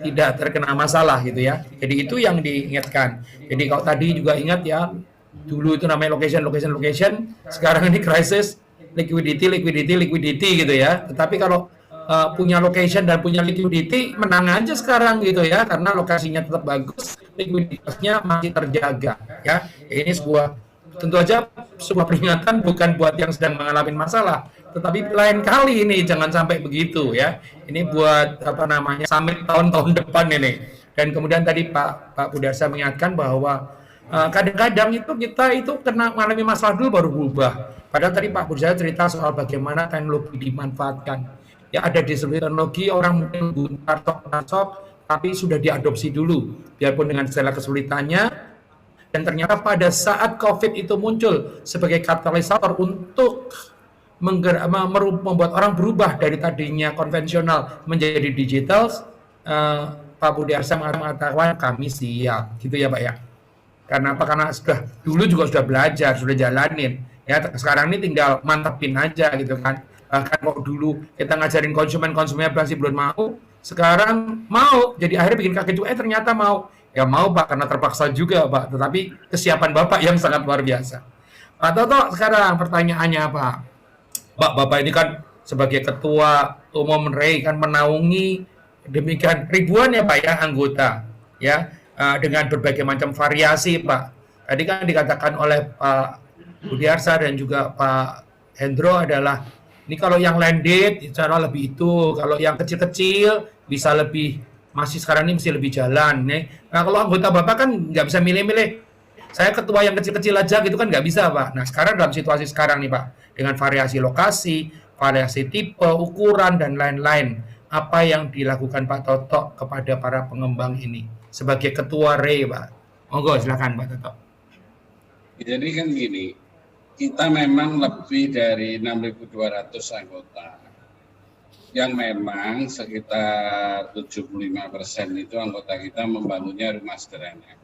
tidak terkena masalah gitu ya. Jadi itu yang diingatkan. Jadi kalau tadi juga ingat ya, dulu itu namanya location, sekarang ini krisis liquidity gitu ya. Tetapi kalau punya location dan punya liquidity, menang aja sekarang gitu ya, karena lokasinya tetap bagus, likuiditasnya masih terjaga ya. Ini tentu aja sebuah peringatan bukan buat yang sedang mengalami masalah, tetapi lain kali ini jangan sampai begitu ya. Ini buat summit tahun-tahun depan ini. Dan kemudian tadi Pak Budiarsa mengingatkan bahwa kadang-kadang kita kena mengalami masalah dulu baru berubah. Padahal tadi Pak Budiarsa cerita soal bagaimana teknologi dimanfaatkan. Ya ada teknologi orang mungkin menggunakan sok, tapi sudah diadopsi dulu, biarpun dengan segala kesulitannya. Dan ternyata pada saat COVID itu muncul sebagai katalisator untuk membuat orang berubah dari tadinya konvensional menjadi digital, Pak Budiarsa mengatakan kami siap, gitu ya Pak ya. Karena apa? Karena dulu juga sudah belajar, sudah jalanin. Ya sekarang ini tinggal mantapin aja gitu kan. Bahkan kok dulu kita ngajarin konsumennya masih belum mau, sekarang mau, jadi akhirnya bikin kaget juga, ternyata mau. Ya mau Pak, karena terpaksa juga Pak, tetapi kesiapan Bapak yang sangat luar biasa. Pak Toto, sekarang pertanyaannya Pak. Bapak ini kan sebagai Ketua Umum REI kan menaungi demikian ribuan ya Pak ya anggota, ya dengan berbagai macam variasi Pak. Tadi kan dikatakan oleh Pak Budiarsa dan juga Pak Hendro adalah ini kalau yang landed cara lebih itu, kalau yang kecil-kecil bisa lebih masih sekarang ini masih lebih jalan nih. Nah kalau anggota Bapak kan nggak bisa milih-milih, saya ketua yang kecil-kecil aja gitu kan nggak bisa Pak. Nah sekarang dalam situasi sekarang nih Pak, dengan variasi lokasi, variasi tipe, ukuran, dan lain-lain, apa yang dilakukan Pak Toto kepada para pengembang ini sebagai ketua REI Pak? Monggo silakan Pak Toto. Jadi kan gini, kita memang lebih dari 6.200 anggota, yang memang sekitar 75% itu anggota kita membangunnya rumah sederhana.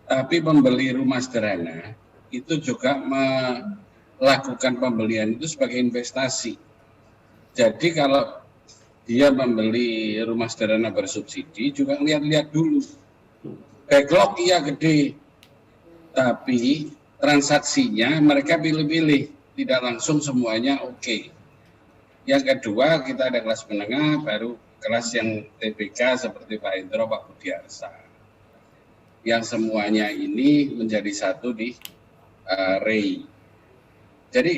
Tapi pembeli rumah sederhana itu juga melakukan pembelian itu sebagai investasi. Jadi kalau dia membeli rumah sederhana bersubsidi juga lihat-lihat dulu. Backlog iya gede, tapi transaksinya mereka pilih-pilih, tidak langsung semuanya oke. Yang kedua, kita ada kelas menengah, baru kelas yang TBK seperti Pak Hendro, Pak Budiarsa. Yang semuanya ini menjadi satu di REI. Jadi,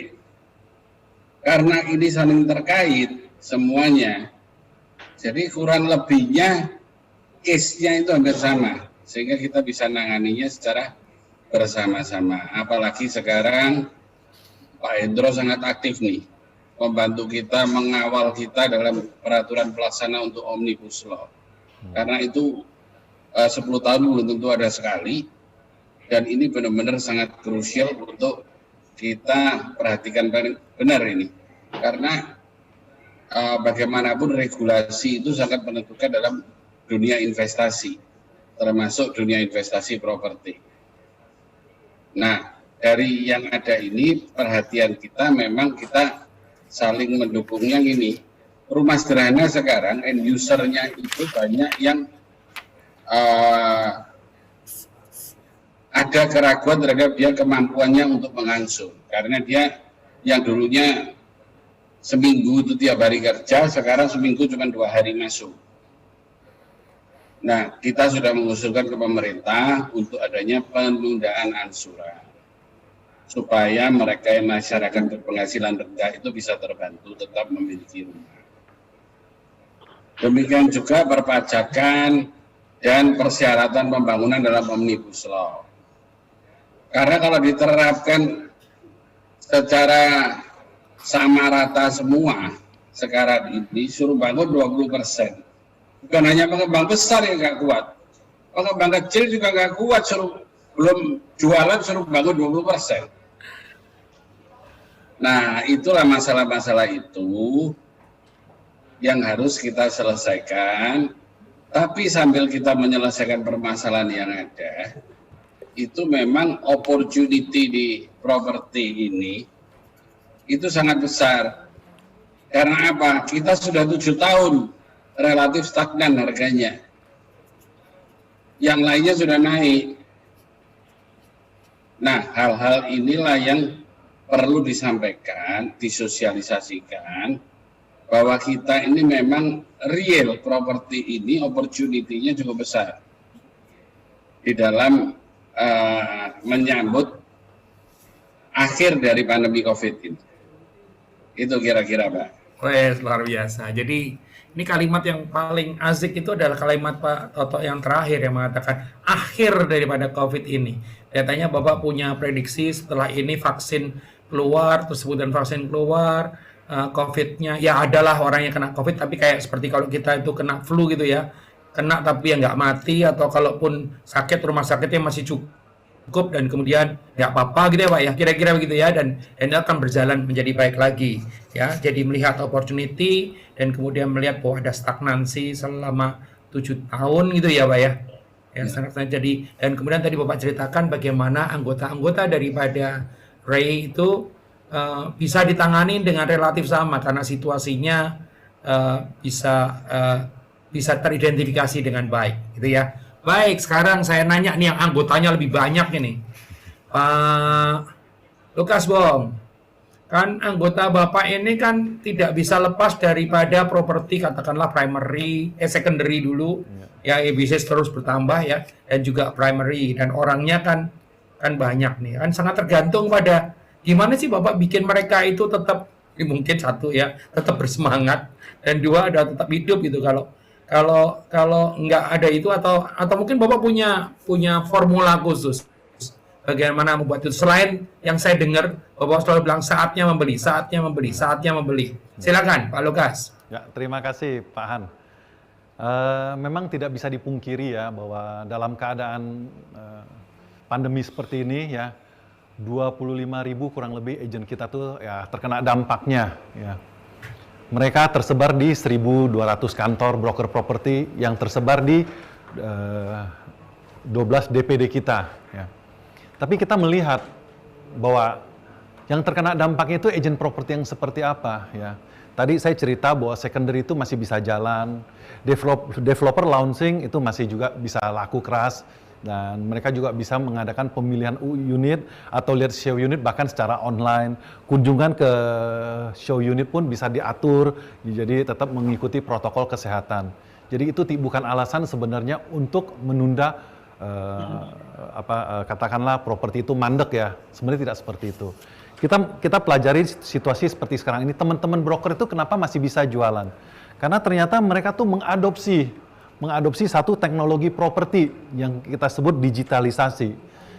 karena ini saling terkait semuanya, jadi kurang lebihnya case-nya itu hampir sama, sehingga kita bisa nanganinya secara bersama-sama. Apalagi sekarang Pak Hendro sangat aktif nih, membantu kita, mengawal kita dalam peraturan pelaksana untuk Omnibus Law. Karena itu 10 tahun belum tentu ada sekali, dan ini benar-benar sangat krusial untuk kita perhatikan benar ini. Karena bagaimanapun regulasi itu sangat menentukan dalam dunia investasi, termasuk dunia investasi properti. Nah, dari yang ada ini, perhatian kita memang kita saling mendukungnya ini. Rumah sederhana sekarang, end user-nya itu banyak yang ada keraguan terhadap dia kemampuannya untuk mengangsur. Karena dia yang dulunya seminggu itu tiap hari kerja, sekarang seminggu cuma 2 hari masuk. Nah, kita sudah mengusulkan ke pemerintah untuk adanya penundaan angsuran, supaya mereka yang masyarakat berpenghasilan rendah itu bisa terbantu tetap memiliki rumah. Demikian juga perpajakan dan persyaratan pembangunan dalam Omnibus Law. Karena kalau diterapkan secara sama rata semua sekarang ini, suruh bangun 20%. Bukan hanya pengembang besar yang nggak kuat, pengembang kecil juga nggak kuat, belum jualan suruh bangun 20%. Nah, itulah masalah-masalah itu yang harus kita selesaikan. Tapi sambil kita menyelesaikan permasalahan yang ada, itu memang opportunity di properti ini itu sangat besar. Karena apa? Kita sudah 7 tahun relatif stagnan harganya. Yang lainnya sudah naik. Nah, hal-hal inilah yang perlu disampaikan, disosialisasikan, bahwa kita ini memang real properti ini, opportunity-nya cukup besar di dalam menyambut akhir dari pandemi COVID ini. Itu kira-kira, Pak. Wes, luar biasa. Jadi ini kalimat yang paling asik itu adalah kalimat Pak Toto yang terakhir yang mengatakan akhir daripada COVID ini. Katanya Bapak punya prediksi setelah ini vaksin keluar, tersebut dan vaksin keluar, COVID-nya, ya adalah orang yang kena COVID, tapi kayak seperti kalau kita itu kena flu gitu ya, kena tapi yang nggak mati, atau kalaupun sakit rumah sakitnya masih cukup dan kemudian nggak apa-apa gitu ya Pak ya, kira-kira begitu ya, dan ini akan berjalan menjadi baik lagi ya. Jadi melihat opportunity dan kemudian melihat bahwa ada stagnansi selama 7 tahun gitu ya Pak ya. Jadi, dan kemudian tadi Bapak ceritakan bagaimana anggota-anggota daripada REI itu bisa ditangani dengan relatif sama karena situasinya bisa teridentifikasi dengan baik gitu ya. Baik, sekarang saya nanya nih yang anggotanya lebih banyak ini. Pak Lukas Bong, kan anggota Bapak ini kan tidak bisa lepas daripada properti, katakanlah secondary dulu, ya bisnis terus bertambah ya, dan juga primary, dan orangnya kan banyak nih, kan sangat tergantung pada gimana sih Bapak bikin mereka itu tetap, mungkin satu ya, tetap bersemangat, dan dua ada tetap hidup gitu. Kalau kalau nggak ada itu atau mungkin Bapak punya formula khusus bagaimana membuat itu, selain yang saya dengar Bapak selalu bilang saatnya membeli, saatnya membeli, saatnya membeli. Silakan Pak Lukas. Ya, terima kasih Pak Han. Memang tidak bisa dipungkiri ya bahwa dalam keadaan pandemi seperti ini ya, 25.000 kurang lebih agent kita tuh ya terkena dampaknya ya. Mereka tersebar di 1.200 kantor broker properti yang tersebar di 12 DPD kita ya. Tapi kita melihat bahwa yang terkena dampaknya itu agent properti yang seperti apa ya. Tadi saya cerita bahwa secondary itu masih bisa jalan, developer launching itu masih juga bisa laku keras, dan mereka juga bisa mengadakan pemilihan unit atau lihat show unit bahkan secara online. Kunjungan ke show unit pun bisa diatur, jadi tetap mengikuti protokol kesehatan. Jadi itu bukan alasan sebenarnya untuk menunda katakanlah properti itu mandek ya. Sebenarnya tidak seperti itu. Kita pelajari situasi seperti sekarang ini, teman-teman broker itu kenapa masih bisa jualan? Karena ternyata mereka tuh mengadopsi satu teknologi properti yang kita sebut digitalisasi.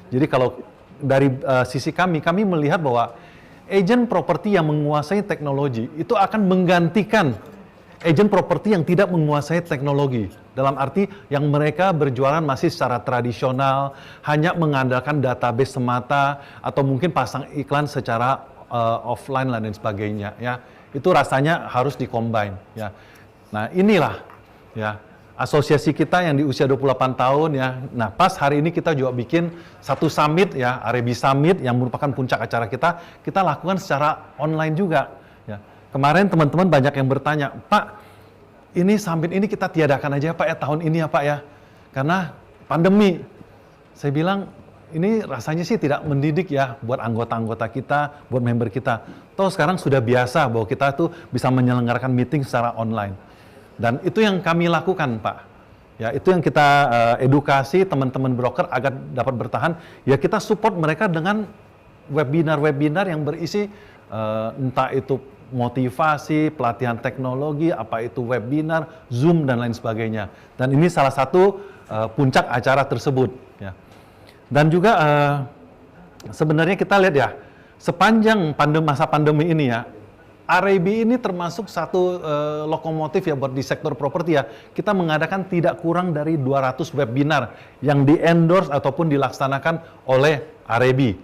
Jadi kalau dari sisi kami melihat bahwa agent properti yang menguasai teknologi itu akan menggantikan agent properti yang tidak menguasai teknologi. Dalam arti yang mereka berjualan masih secara tradisional, hanya mengandalkan database semata, atau mungkin pasang iklan secara offline dan sebagainya. Ya, itu rasanya harus di-combine. Ya. Nah inilah ya asosiasi kita yang di usia 28 tahun ya. Nah pas hari ini kita juga bikin satu summit ya, REB Summit yang merupakan puncak acara kita lakukan secara online juga. Ya. Kemarin teman-teman banyak yang bertanya, Pak, ini summit ini kita tiadakan aja Pak ya tahun ini ya Pak ya, karena pandemi. Saya bilang ini rasanya sih tidak mendidik ya buat anggota-anggota kita, buat member kita. Toh sekarang sudah biasa bahwa kita tuh bisa menyelenggarakan meeting secara online. Dan itu yang kami lakukan Pak. Ya itu yang kita edukasi teman-teman broker agar dapat bertahan. Ya kita support mereka dengan webinar-webinar yang berisi entah itu motivasi, pelatihan teknologi, apa itu webinar, Zoom dan lain sebagainya. Dan ini salah satu puncak acara tersebut. Ya. Dan juga sebenarnya kita lihat ya, sepanjang masa pandemi ini ya, REB ini termasuk satu lokomotif ya buat di sektor properti ya. Kita mengadakan tidak kurang dari 200 webinar yang di-endorse ataupun dilaksanakan oleh REB.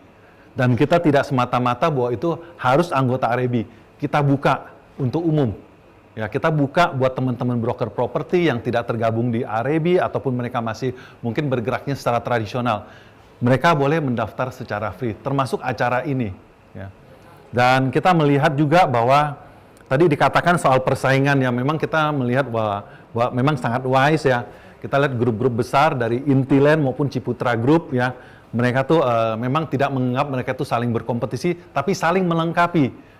Dan kita tidak semata-mata bahwa itu harus anggota REB. Kita buka untuk umum. Ya, kita buka buat teman-teman broker properti yang tidak tergabung di REB ataupun mereka masih mungkin bergeraknya secara tradisional. Mereka boleh mendaftar secara free, termasuk acara ini. Ya. Dan kita melihat juga bahwa tadi dikatakan soal persaingan ya, memang kita melihat bahwa memang sangat wise ya. Kita lihat grup-grup besar dari Intiland maupun Ciputra Group ya, mereka tuh memang tidak menganggap mereka tuh saling berkompetisi, tapi saling melengkapi.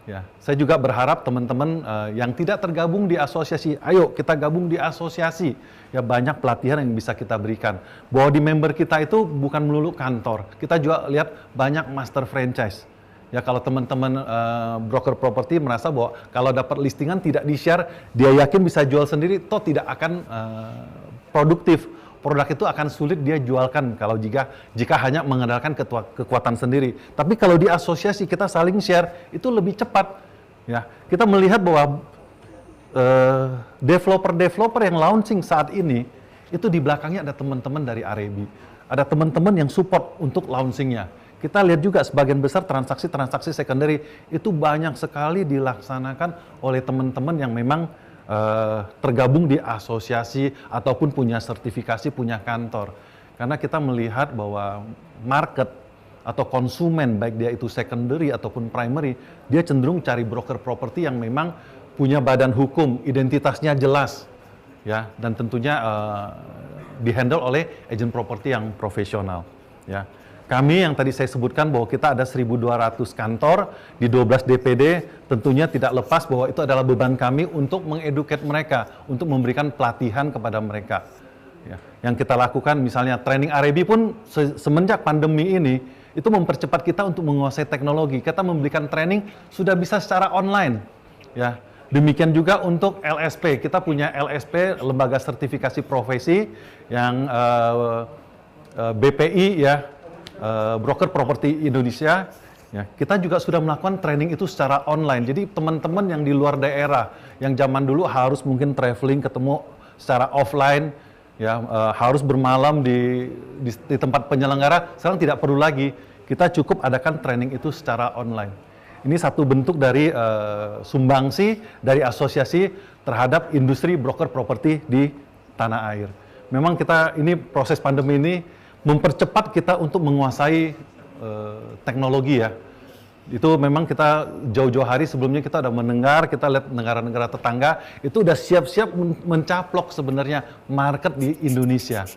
Ya, saya juga berharap teman-teman yang tidak tergabung di asosiasi, ayo kita gabung di asosiasi. Ya banyak pelatihan yang bisa kita berikan. Bahwa di member kita itu bukan melulu kantor, kita juga lihat banyak master franchise. Ya kalau teman-teman broker properti merasa bahwa kalau dapat listingan tidak di-share, dia yakin bisa jual sendiri, toh tidak akan produktif. Produk itu akan sulit dia jualkan kalau jika hanya mengandalkan kekuatan sendiri. Tapi kalau di asosiasi kita saling share, itu lebih cepat. Ya, kita melihat bahwa developer-developer yang launching saat ini, itu di belakangnya ada teman-teman dari REB. Ada teman-teman yang support untuk launchingnya. Kita lihat juga sebagian besar transaksi-transaksi secondary itu banyak sekali dilaksanakan oleh teman-teman yang memang tergabung di asosiasi ataupun punya sertifikasi, punya kantor. Karena kita melihat bahwa market atau konsumen, baik dia itu secondary ataupun primary, dia cenderung cari broker properti yang memang punya badan hukum, identitasnya jelas, ya, dan tentunya dihandle oleh agent properti yang profesional. Ya. Kami yang tadi saya sebutkan bahwa kita ada 1.200 kantor di 12 DPD, tentunya tidak lepas bahwa itu adalah beban kami untuk mengeduket mereka, untuk memberikan pelatihan kepada mereka. Ya. Yang kita lakukan misalnya training REB pun semenjak pandemi ini, itu mempercepat kita untuk menguasai teknologi. Kita memberikan training sudah bisa secara online. Ya. Demikian juga untuk LSP, kita punya LSP, Lembaga Sertifikasi Profesi, yang BPI ya, Broker Properti Indonesia. Ya, kita juga sudah melakukan training itu secara online. Jadi teman-teman yang di luar daerah, yang zaman dulu harus mungkin traveling ketemu secara offline, ya harus bermalam di tempat penyelenggara, sekarang tidak perlu lagi. Kita cukup adakan training itu secara online. Ini satu bentuk dari sumbangsi dari asosiasi terhadap industri broker properti di tanah air. Memang kita ini proses pandemi ini mempercepat kita untuk menguasai teknologi ya. Itu memang kita jauh-jauh hari sebelumnya kita udah mendengar, kita lihat negara-negara tetangga itu udah siap-siap mencaplok sebenarnya market di Indonesia.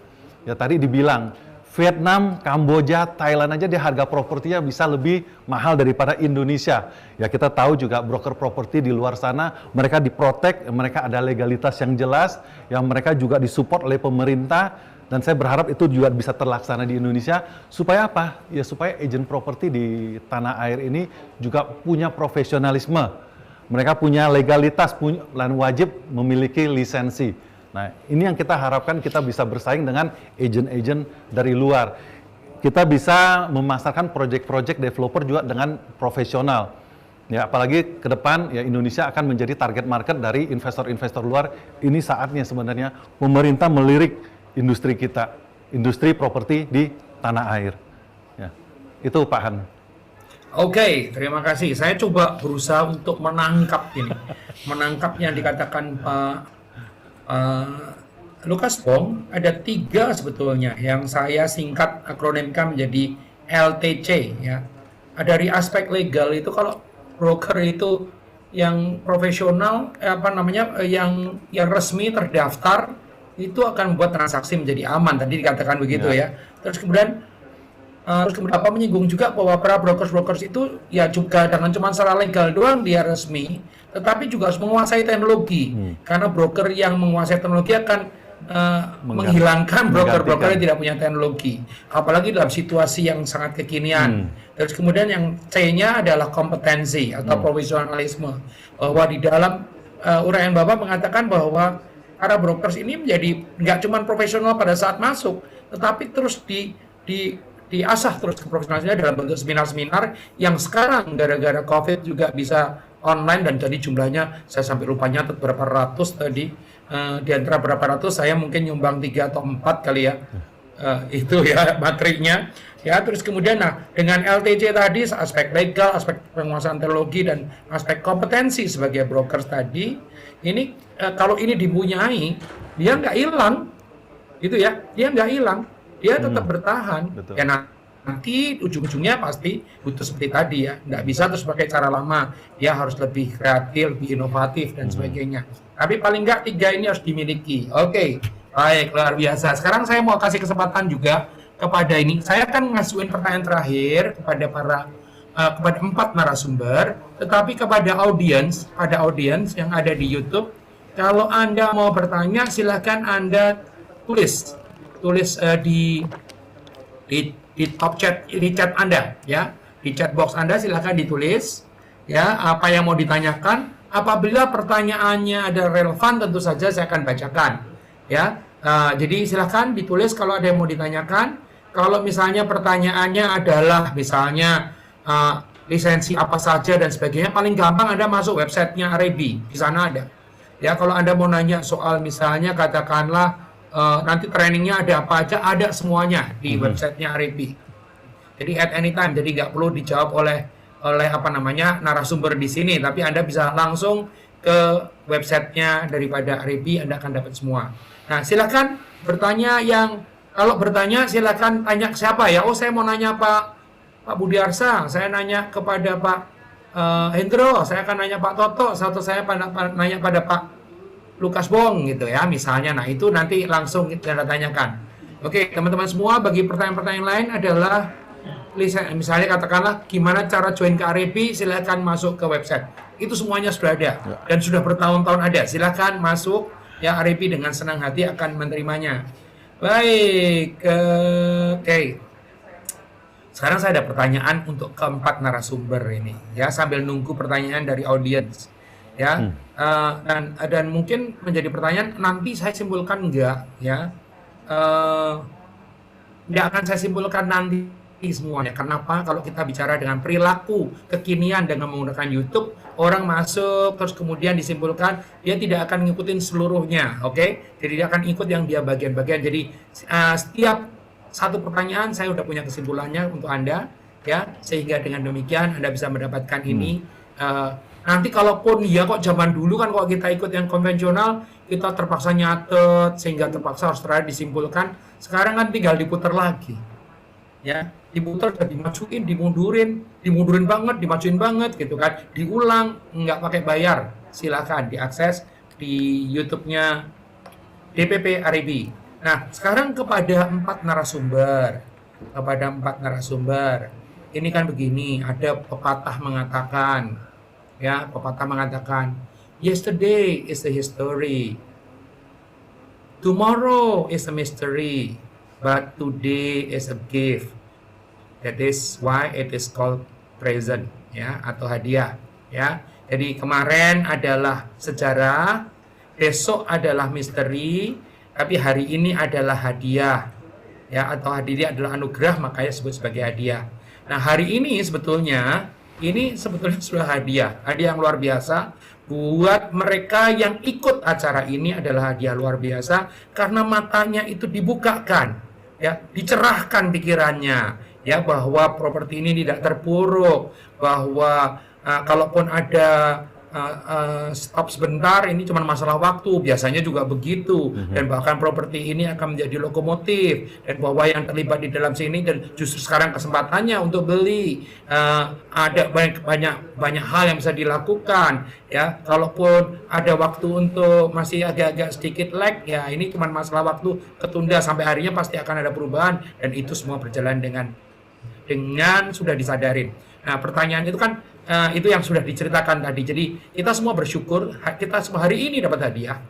Ya tadi dibilang Vietnam, Kamboja, Thailand aja dia harga propertinya bisa lebih mahal daripada Indonesia. Ya kita tahu juga broker properti di luar sana mereka diprotek, mereka ada legalitas yang jelas, yang mereka juga disupport oleh pemerintah. Dan saya berharap itu juga bisa terlaksana di Indonesia, supaya apa? Ya supaya agent properti di tanah air ini juga punya profesionalisme. Mereka punya legalitas, dan wajib memiliki lisensi. Nah, ini yang kita harapkan kita bisa bersaing dengan agent-agent dari luar. Kita bisa memasarkan project-project developer juga dengan profesional. Ya, apalagi ke depan ya Indonesia akan menjadi target market dari investor-investor luar. Ini saatnya sebenarnya pemerintah melirik industri kita, industri properti di tanah air. Ya, itu Pak Han. Oke, terima kasih. Saya coba berusaha untuk menangkap ini, menangkap yang dikatakan Pak Lukas Bong. Ada 3 sebetulnya yang saya singkat akronimkan menjadi LTC. Ya, dari aspek legal itu kalau broker itu yang profesional, yang resmi terdaftar, itu akan membuat transaksi menjadi aman. Tadi dikatakan begitu ya. Terus kemudian menyinggung juga bahwa para brokers itu ya juga dengan cuma secara legal doang dia resmi, tetapi juga harus menguasai teknologi. Karena broker yang menguasai teknologi akan menghilangkan broker-broker yang tidak punya teknologi. Apalagi dalam situasi yang sangat kekinian. Terus kemudian yang C-nya adalah kompetensi atau profesionalisme. Bahwa di dalam uraian Bapak mengatakan bahwa para brokers ini menjadi nggak cuma profesional pada saat masuk, tetapi terus diasah terus keprofesionalannya dalam bentuk seminar-seminar yang sekarang gara-gara COVID juga bisa online, dan jadi jumlahnya saya sampai lupa nyatet berapa ratus tadi, di antara berapa ratus saya mungkin nyumbang 3 atau 4 kali ya, itu ya materinya ya. Terus kemudian dengan LTC tadi aspek legal, aspek penguasaan teknologi, dan aspek kompetensi sebagai brokers tadi ini, kalau ini dipunyai dia nggak hilang gitu ya, dia nggak hilang, dia tetap bertahan. Betul. Ya nanti ujung-ujungnya pasti butuh seperti tadi ya, nggak bisa terus pakai cara lama, dia harus lebih kreatif, lebih inovatif dan sebagainya. Tapi paling nggak 3 ini harus dimiliki. Oke, baik, luar biasa. Sekarang saya mau kasih kesempatan juga kepada ini, saya akan ngasuhin pertanyaan terakhir kepada kepada 4 narasumber, tetapi kepada audiens yang ada di YouTube, kalau Anda mau bertanya silakan Anda tulis di top chat, di chat Anda ya, di chat box Anda silakan ditulis ya apa yang mau ditanyakan. Apabila pertanyaannya ada relevan, tentu saja saya akan bacakan ya. Jadi silakan ditulis kalau ada yang mau ditanyakan. Kalau misalnya pertanyaannya adalah misalnya lisensi apa saja dan sebagainya, paling gampang Anda masuk websitenya Arebi, di sana ada ya. Kalau Anda mau nanya soal misalnya katakanlah nanti trainingnya ada apa aja, ada semuanya di websitenya Arebi. Jadi at any time, jadi nggak perlu dijawab oleh narasumber di sini, tapi Anda bisa langsung ke websitenya daripada Arebi, Anda akan dapat semua. Nah, silakan bertanya. Kalau bertanya silakan tanya ke siapa ya. Oh, saya mau nanya Pak Budiarsa, saya nanya kepada Pak Hendro, saya akan nanya Pak Toto, atau saya nanya pada Pak Lukas Bong gitu ya misalnya. Nah, itu nanti langsung kita tanyakan. Oke, teman-teman semua, bagi pertanyaan-pertanyaan lain adalah misalnya katakanlah gimana cara join ke Arebi, silakan masuk ke website. Itu semuanya sudah ada dan sudah bertahun-tahun ada. Silakan masuk ya, Arebi dengan senang hati akan menerimanya. Baik, oke. Sekarang saya ada pertanyaan untuk keempat narasumber ini ya, sambil nunggu pertanyaan dari audiens ya. Dan mungkin menjadi pertanyaan, nanti saya simpulkan enggak, ya. Enggak akan saya simpulkan nanti semuanya. Kenapa? Kalau kita bicara dengan perilaku kekinian dengan menggunakan YouTube, orang masuk terus kemudian disimpulkan, dia tidak akan ngikutin seluruhnya, oke? Jadi dia akan ikut yang dia bagian-bagian. Jadi setiap satu pertanyaan saya udah punya kesimpulannya untuk Anda, ya, sehingga dengan demikian Anda bisa mendapatkan ini. Nanti kalaupun ya kok zaman dulu kan kalau kita ikut yang konvensional, kita terpaksa nyatet sehingga terpaksa harus terakhir disimpulkan. Sekarang kan tinggal diputar lagi, ya, diputar dan dimajuin, dimundurin banget, dimajuin banget gitu kan, diulang, nggak pakai bayar. Silakan diakses di YouTube-nya DPP RIB. Nah, sekarang kepada empat narasumber. Ini kan begini, ada pepatah mengatakan, ya, yesterday is a history, tomorrow is a mystery, but today is a gift. That is why it is called present, ya, atau hadiah, ya. Jadi kemarin adalah sejarah, besok adalah misteri, tapi hari ini adalah hadiah, ya, atau hadiah adalah anugerah, makanya disebut sebagai hadiah. Nah, hari ini sebetulnya sudah hadiah yang luar biasa buat mereka yang ikut acara ini, adalah hadiah luar biasa karena matanya itu dibukakan, ya, dicerahkan pikirannya, ya, bahwa properti ini tidak terpuruk, bahwa kalaupun ada stop sebentar, ini cuma masalah waktu, biasanya juga begitu, dan bahkan properti ini akan menjadi lokomotif, dan bahwa yang terlibat di dalam sini dan justru sekarang kesempatannya untuk beli, ada banyak hal yang bisa dilakukan, ya. Kalaupun ada waktu untuk masih agak-agak sedikit lag, ya, ini cuma masalah waktu, ketunda sampai harinya pasti akan ada perubahan, dan itu semua berjalan dengan sudah disadarin. Nah, pertanyaan itu kan itu yang sudah diceritakan tadi. Jadi kita semua bersyukur, kita semua hari ini dapat hadiah,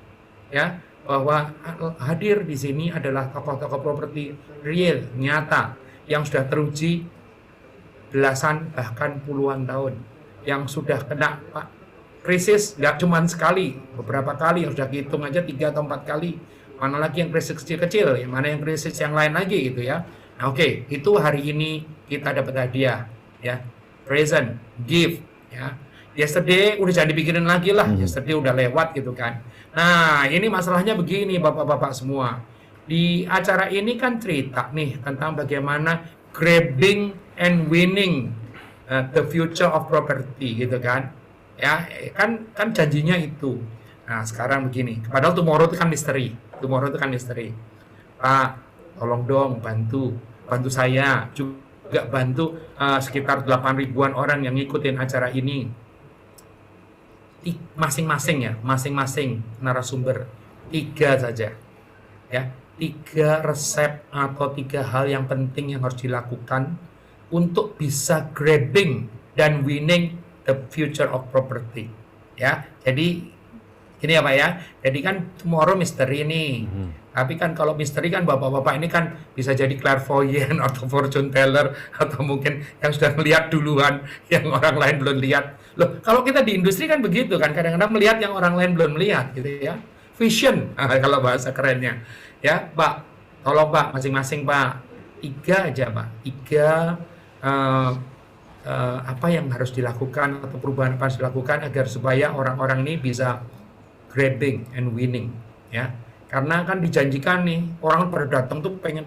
ya, bahwa hadir di sini adalah tokoh-tokoh properti real, nyata, yang sudah teruji belasan bahkan puluhan tahun, yang sudah kena krisis nggak cuma sekali, beberapa kali, yang sudah dihitung aja 3 atau 4 kali. Mana lagi yang krisis kecil-kecil, mana yang krisis yang lain lagi gitu, ya. Nah, oke, itu hari ini kita dapat hadiah, ya. Present, gift, ya. Yesterday udah jangan dipikirin lagi lah, yesterday udah lewat gitu kan. Nah, ini masalahnya begini bapak-bapak semua. Di acara ini kan cerita nih tentang bagaimana grabbing and winning the future of property gitu kan. Ya, kan janjinya itu. Nah, sekarang begini, padahal tomorrow itu kan misteri. Pak, tolong dong bantu saya juga bantu sekitar 8 ribuan orang yang ngikutin acara ini. Masing-masing narasumber 3 saja, ya, 3 resep atau 3 hal yang penting yang harus dilakukan untuk bisa grabbing dan winning the future of property, ya. Jadi gini ya Pak, ya, jadi kan tomorrow misteri nih. Tapi kan kalau misteri kan bapak-bapak ini kan bisa jadi clairvoyant atau fortune teller, atau mungkin yang sudah melihat duluan yang orang lain belum lihat. Loh, kalau kita di industri kan begitu kan, kadang-kadang melihat yang orang lain belum lihat gitu, ya. Vision kalau bahasa kerennya. Ya, Pak, tolong Pak, masing-masing Pak, 3 aja Pak, 3 apa yang harus dilakukan atau perubahan apa yang harus dilakukan agar supaya orang-orang ini bisa grabbing and winning, ya. Karena kan dijanjikan nih, orang pada datang tuh pengen,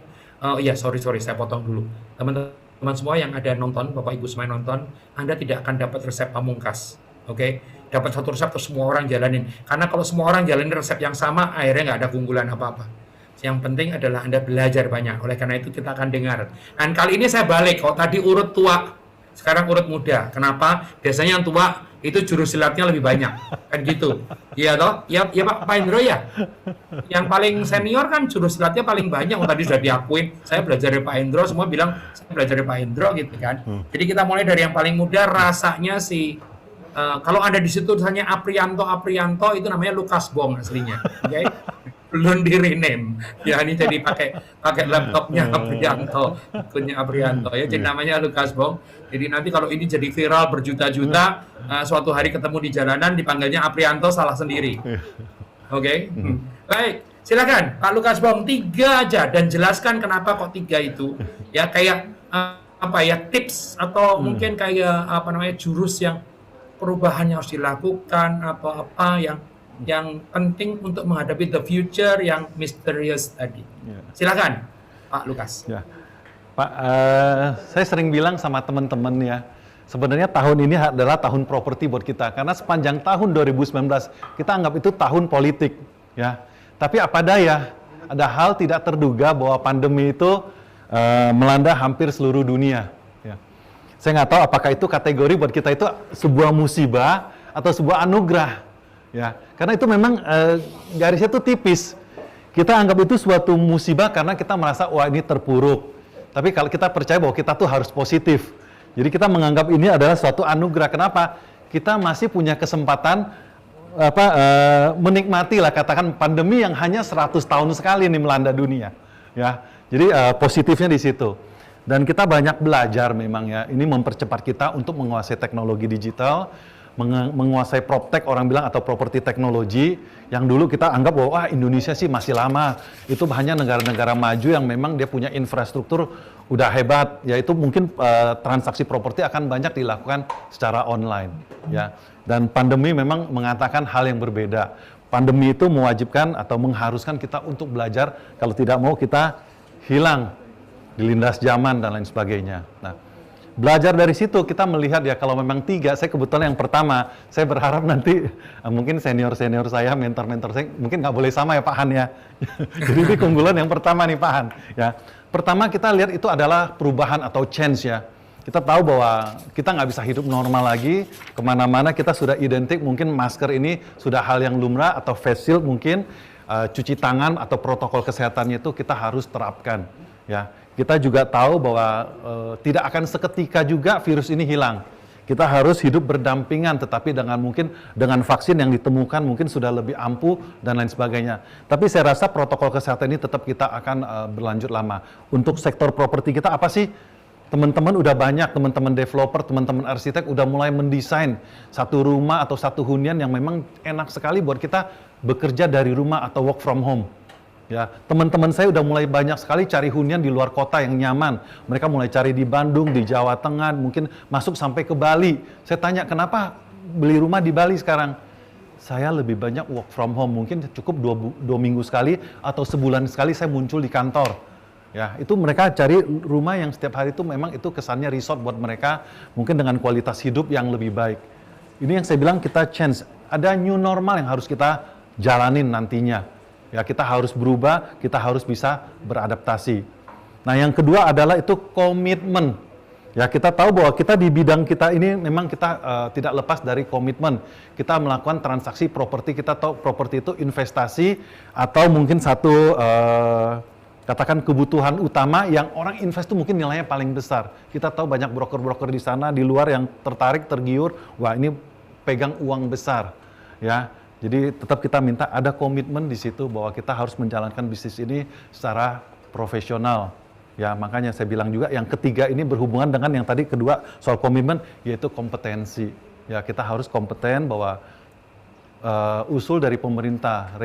sorry saya potong dulu. Teman-teman semua yang ada nonton, Bapak Ibu semua nonton, Anda tidak akan dapat resep pamungkas, oke? Dapat satu resep terus semua orang jalanin. Karena kalau semua orang jalanin resep yang sama, akhirnya nggak ada keunggulan apa-apa. Yang penting adalah Anda belajar banyak. Oleh karena itu kita akan dengar. Dan kali ini saya balik, kalau tadi urut tua, sekarang urut muda. Kenapa? Biasanya yang tua itu jurus silatnya lebih banyak, kan gitu. Iya toh? Ya Pak Indro ya. Yang paling senior kan jurus silatnya paling banyak. Tadi sudah diakuin. Saya belajar dari Pak Indro, semua bilang saya belajar dari Pak Indro gitu kan. Jadi kita mulai dari yang paling muda. Rasanya sih kalau Anda di situ misalnya Aprianto itu namanya Lukas Bong aslinya. Okay? belum di rename. Ya ini jadi pakai laptopnya Aprianto, akunnya Aprianto ya. Jadi namanya Lukas Bong. Jadi nanti kalau ini jadi viral berjuta-juta, suatu hari ketemu di jalanan dipanggilnya Aprianto salah sendiri. Oke. Baik, silakan Pak Lukas Bong, 3 aja dan jelaskan kenapa kok 3 itu. Ya kayak apa ya, tips atau mungkin kayak apa namanya, jurus yang perubahan yang harus dilakukan atau apa yang penting untuk menghadapi the future yang misterius tadi. Silakan Pak Lukas. Ya, Pak, saya sering bilang sama teman-teman ya, sebenarnya tahun ini adalah tahun properti buat kita, karena sepanjang tahun 2019 kita anggap itu tahun politik, ya. Tapi apa daya, ada hal tidak terduga bahwa pandemi itu melanda hampir seluruh dunia. Ya. Saya nggak tahu apakah itu kategori buat kita itu sebuah musibah atau sebuah anugerah, ya. Karena itu memang garisnya itu tipis. Kita anggap itu suatu musibah karena kita merasa wah ini terpuruk. Tapi kalau kita percaya bahwa kita tuh harus positif. Jadi kita menganggap ini adalah suatu anugerah. Kenapa? Kita masih punya kesempatan menikmati lah, katakan pandemi yang hanya 100 tahun sekali ini melanda dunia. Ya. Jadi positifnya di situ. Dan kita banyak belajar memang ya. Ini mempercepat kita untuk menguasai teknologi digital, menguasai PropTech orang bilang atau properti teknologi, yang dulu kita anggap bahwa wah Indonesia sih masih lama, itu hanya negara-negara maju yang memang dia punya infrastruktur udah hebat, yaitu mungkin transaksi properti akan banyak dilakukan secara online, ya. Dan pandemi memang mengatakan hal yang berbeda. Pandemi itu mewajibkan atau mengharuskan kita untuk belajar, kalau tidak mau kita hilang, dilindas zaman dan lain sebagainya. Nah, belajar dari situ kita melihat ya, kalau memang 3, saya kebetulan yang pertama, saya berharap nanti mungkin senior-senior saya, mentor-mentor saya, mungkin nggak boleh sama ya Pak Han ya. Jadi ini keunggulan yang pertama nih Pak Han. Ya. Pertama kita lihat itu adalah perubahan atau change ya. Kita tahu bahwa kita nggak bisa hidup normal lagi, kemana-mana kita sudah identik, mungkin masker ini sudah hal yang lumrah, atau face shield mungkin, cuci tangan atau protokol kesehatannya itu kita harus terapkan. Ya. Kita juga tahu bahwa tidak akan seketika juga virus ini hilang. Kita harus hidup berdampingan, tetapi dengan vaksin yang ditemukan mungkin sudah lebih ampuh dan lain sebagainya. Tapi saya rasa protokol kesehatan ini tetap kita akan berlanjut lama. Untuk sektor properti kita apa sih? Teman-teman udah banyak, teman-teman developer, teman-teman arsitek udah mulai mendesain satu rumah atau satu hunian yang memang enak sekali buat kita bekerja dari rumah atau work from home. Ya, teman-teman saya udah mulai banyak sekali cari hunian di luar kota yang nyaman. Mereka mulai cari di Bandung, di Jawa Tengah, mungkin masuk sampai ke Bali. Saya tanya, kenapa beli rumah di Bali sekarang? Saya lebih banyak work from home, mungkin cukup 2 minggu sekali atau sebulan sekali saya muncul di kantor. Ya, itu mereka cari rumah yang setiap hari itu memang itu kesannya resort buat mereka, mungkin dengan kualitas hidup yang lebih baik. Ini yang saya bilang kita change. Ada new normal yang harus kita jalanin nantinya. Ya, kita harus berubah, kita harus bisa beradaptasi. Nah, yang kedua adalah itu komitmen. Ya, kita tahu bahwa kita di bidang kita ini memang kita tidak lepas dari komitmen. Kita melakukan transaksi properti, kita tahu properti itu investasi atau mungkin satu katakan kebutuhan utama yang orang invest itu mungkin nilainya paling besar. Kita tahu banyak broker-broker di sana di luar yang tertarik, tergiur, wah ini pegang uang besar, ya. Jadi tetap kita minta ada komitmen di situ bahwa kita harus menjalankan bisnis ini secara profesional. Ya, makanya saya bilang juga yang ketiga ini berhubungan dengan yang tadi kedua soal komitmen, yaitu kompetensi. Ya, kita harus kompeten bahwa usul dari pemerintah,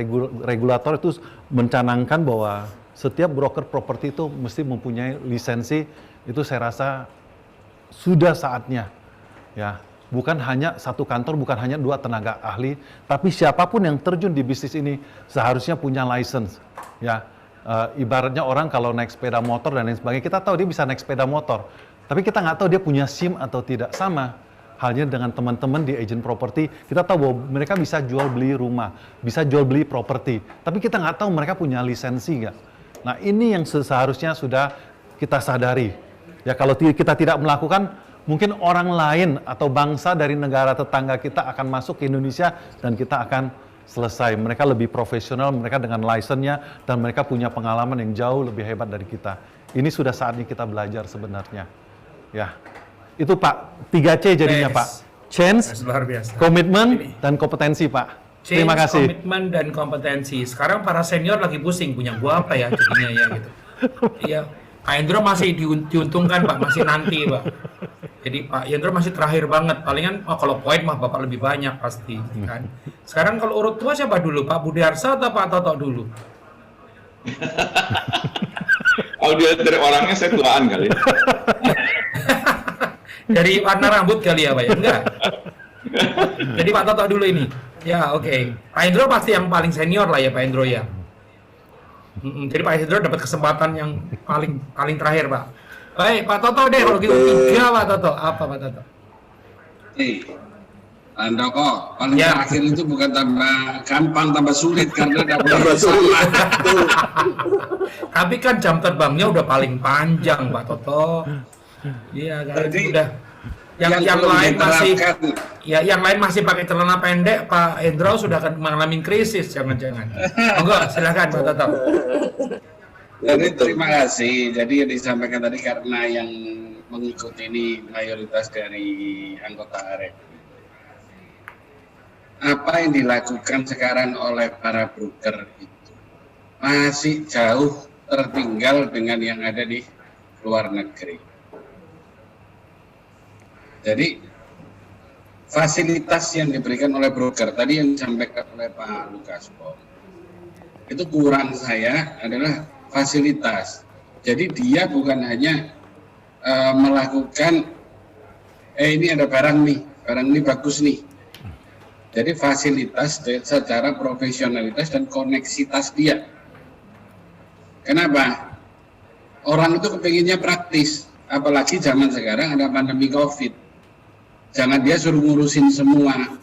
regulator itu mencanangkan bahwa setiap broker properti itu mesti mempunyai lisensi. Itu saya rasa sudah saatnya, ya. Bukan hanya satu kantor, bukan hanya 2 tenaga ahli, tapi siapapun yang terjun di bisnis ini seharusnya punya license. Ya, ibaratnya orang kalau naik sepeda motor dan lain sebagainya, kita tahu dia bisa naik sepeda motor, tapi kita nggak tahu dia punya SIM atau tidak. Sama halnya dengan teman-teman di agent properti, kita tahu bahwa mereka bisa jual beli rumah, bisa jual beli properti, tapi kita nggak tahu mereka punya lisensi nggak. Nah, ini yang seharusnya sudah kita sadari. Ya, kalau kita tidak melakukan, mungkin orang lain atau bangsa dari negara tetangga kita akan masuk ke Indonesia dan kita akan selesai. Mereka lebih profesional, mereka dengan license-nya, dan mereka punya pengalaman yang jauh lebih hebat dari kita. Ini sudah saatnya kita belajar sebenarnya. Ya, itu Pak, 3C jadinya Pak. Change, luar biasa. komitmen, dan kompetensi Pak. Change, Terima kasih. komitmen, dan kompetensi. Sekarang para senior lagi pusing, punya gua apa ya jadinya ya gitu. Iya, Pak Hendro masih diuntungkan Pak, masih nanti Pak. Jadi Pak Hendro masih terakhir banget. Palingan kalau poin mah Bapak lebih banyak pasti kan. Sekarang kalau urut tua siapa dulu? Pak Budiarsa atau Pak Toto dulu? Kalau dia dari orangnya saya tuaan kali. Dari warna rambut kali ya Pak ya? Enggak. Jadi Pak Toto dulu ini. Ya oke. Pak Hendro pasti yang paling senior lah ya Pak Hendro ya. Jadi Pak Hendro dapat kesempatan yang paling terakhir Pak. Baik Pak Toto deh kalau gitu 3 Pak Toto. Apa Pak Toto? Andoko, paling Ya. terakhir itu bukan tambah gampang, tambah sulit karena tidak boleh Tambah sulit. sama. Betul. Tapi kan jam terbangnya udah paling panjang Pak Toto. Iya kan. Jadi, Udah. Yang belum lain masih diterapkan. ya yang lain masih pakai celana pendek, Pak Hendro sudah akan mengalami krisis jangan-jangan. Enggak, silakan Pak Toto. Jadi terima kasih. Jadi yang disampaikan tadi karena yang mengikuti ini mayoritas dari anggota AREB. Apa yang dilakukan sekarang oleh para broker itu masih jauh tertinggal dengan yang ada di luar negeri. Jadi fasilitas yang diberikan oleh broker tadi yang disampaikan oleh Pak Lukas Pom, itu kurang saya adalah fasilitas. Jadi dia bukan hanya melakukan ini ada barang ini bagus nih. Jadi fasilitas secara profesionalitas dan koneksitas dia. Kenapa? Orang itu kepinginnya praktis, apalagi zaman sekarang ada pandemi COVID. Jangan dia suruh ngurusin semua.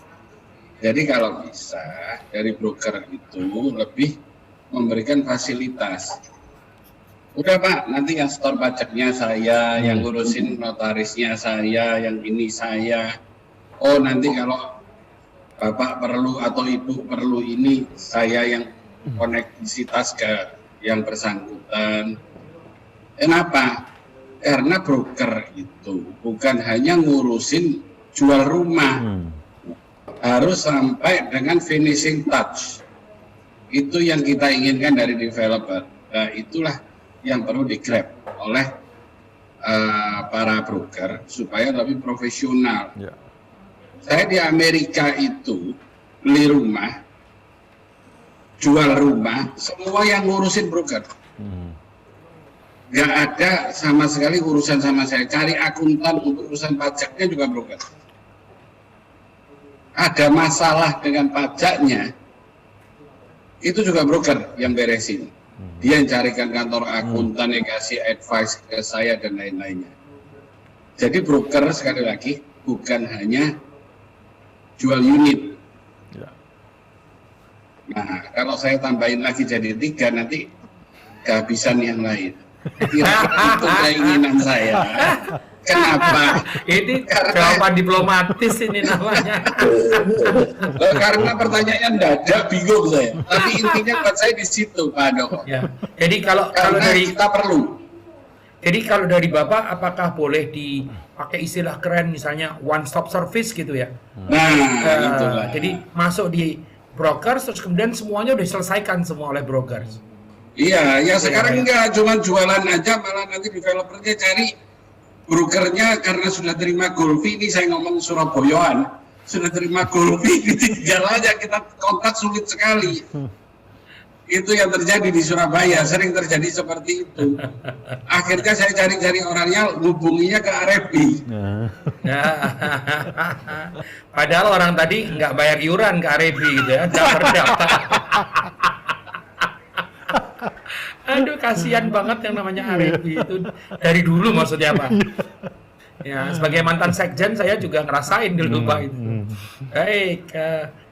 Jadi kalau bisa dari broker itu lebih memberikan fasilitas. Udah Pak, nanti yang store pajaknya saya, yang ngurusin notarisnya saya, yang ini saya. Oh nanti kalau Bapak perlu atau Ibu perlu ini, saya yang koneksitas ke yang bersangkutan. Kenapa? Karena broker itu bukan hanya ngurusin jual rumah, harus sampai dengan finishing touch. Itu yang kita inginkan dari developer. Nah, itulah yang perlu di-grab oleh para broker supaya lebih profesional. Ya. Saya di Amerika itu beli rumah, jual rumah, semua yang ngurusin broker. Nggak ada sama sekali urusan sama saya. Cari akuntan untuk urusan pajaknya juga broker. Ada masalah dengan pajaknya, itu juga broker yang beresin. Dia yang carikan kantor akuntan, yang kasih advice ke saya dan lain-lainnya. Jadi broker sekali lagi bukan hanya jual unit. Ya. Nah, kalau saya tambahin lagi jadi 3 nanti kehabisan yang lain. Kira-kira itu keinginan saya. Kenapa? Ini jawaban diplomatis ini namanya. Karena pertanyaannya mendadak bingung saya. Tapi intinya buat saya di situ, Pak Doko. Ya. Jadi kalau Karena dari kita perlu. Jadi kalau dari Bapak, apakah boleh dipakai istilah keren misalnya one stop service gitu ya? Nah, itulah. Jadi masuk di brokers terus kemudian semuanya udah diselesaikan semua oleh brokers. Iya, ya sekarang enggak cuma jualan aja, malah nanti developernya cari brokernya karena sudah terima Golfi. Ini saya ngomong Surabayaan, sudah terima Golfi, ditinggal aja, kita kontak sulit sekali. Itu yang terjadi di Surabaya, sering terjadi seperti itu. Akhirnya saya cari-cari orangnya, hubunginya ke Arebi. Nah, padahal orang tadi nggak bayar iuran ke Arebi gitu ya, nggak terdaftar. Aduh, kasihan banget yang namanya Arebi itu dari dulu maksudnya Pak. Ya, sebagai mantan sekjen saya juga ngerasain dulu Pak itu. Baik,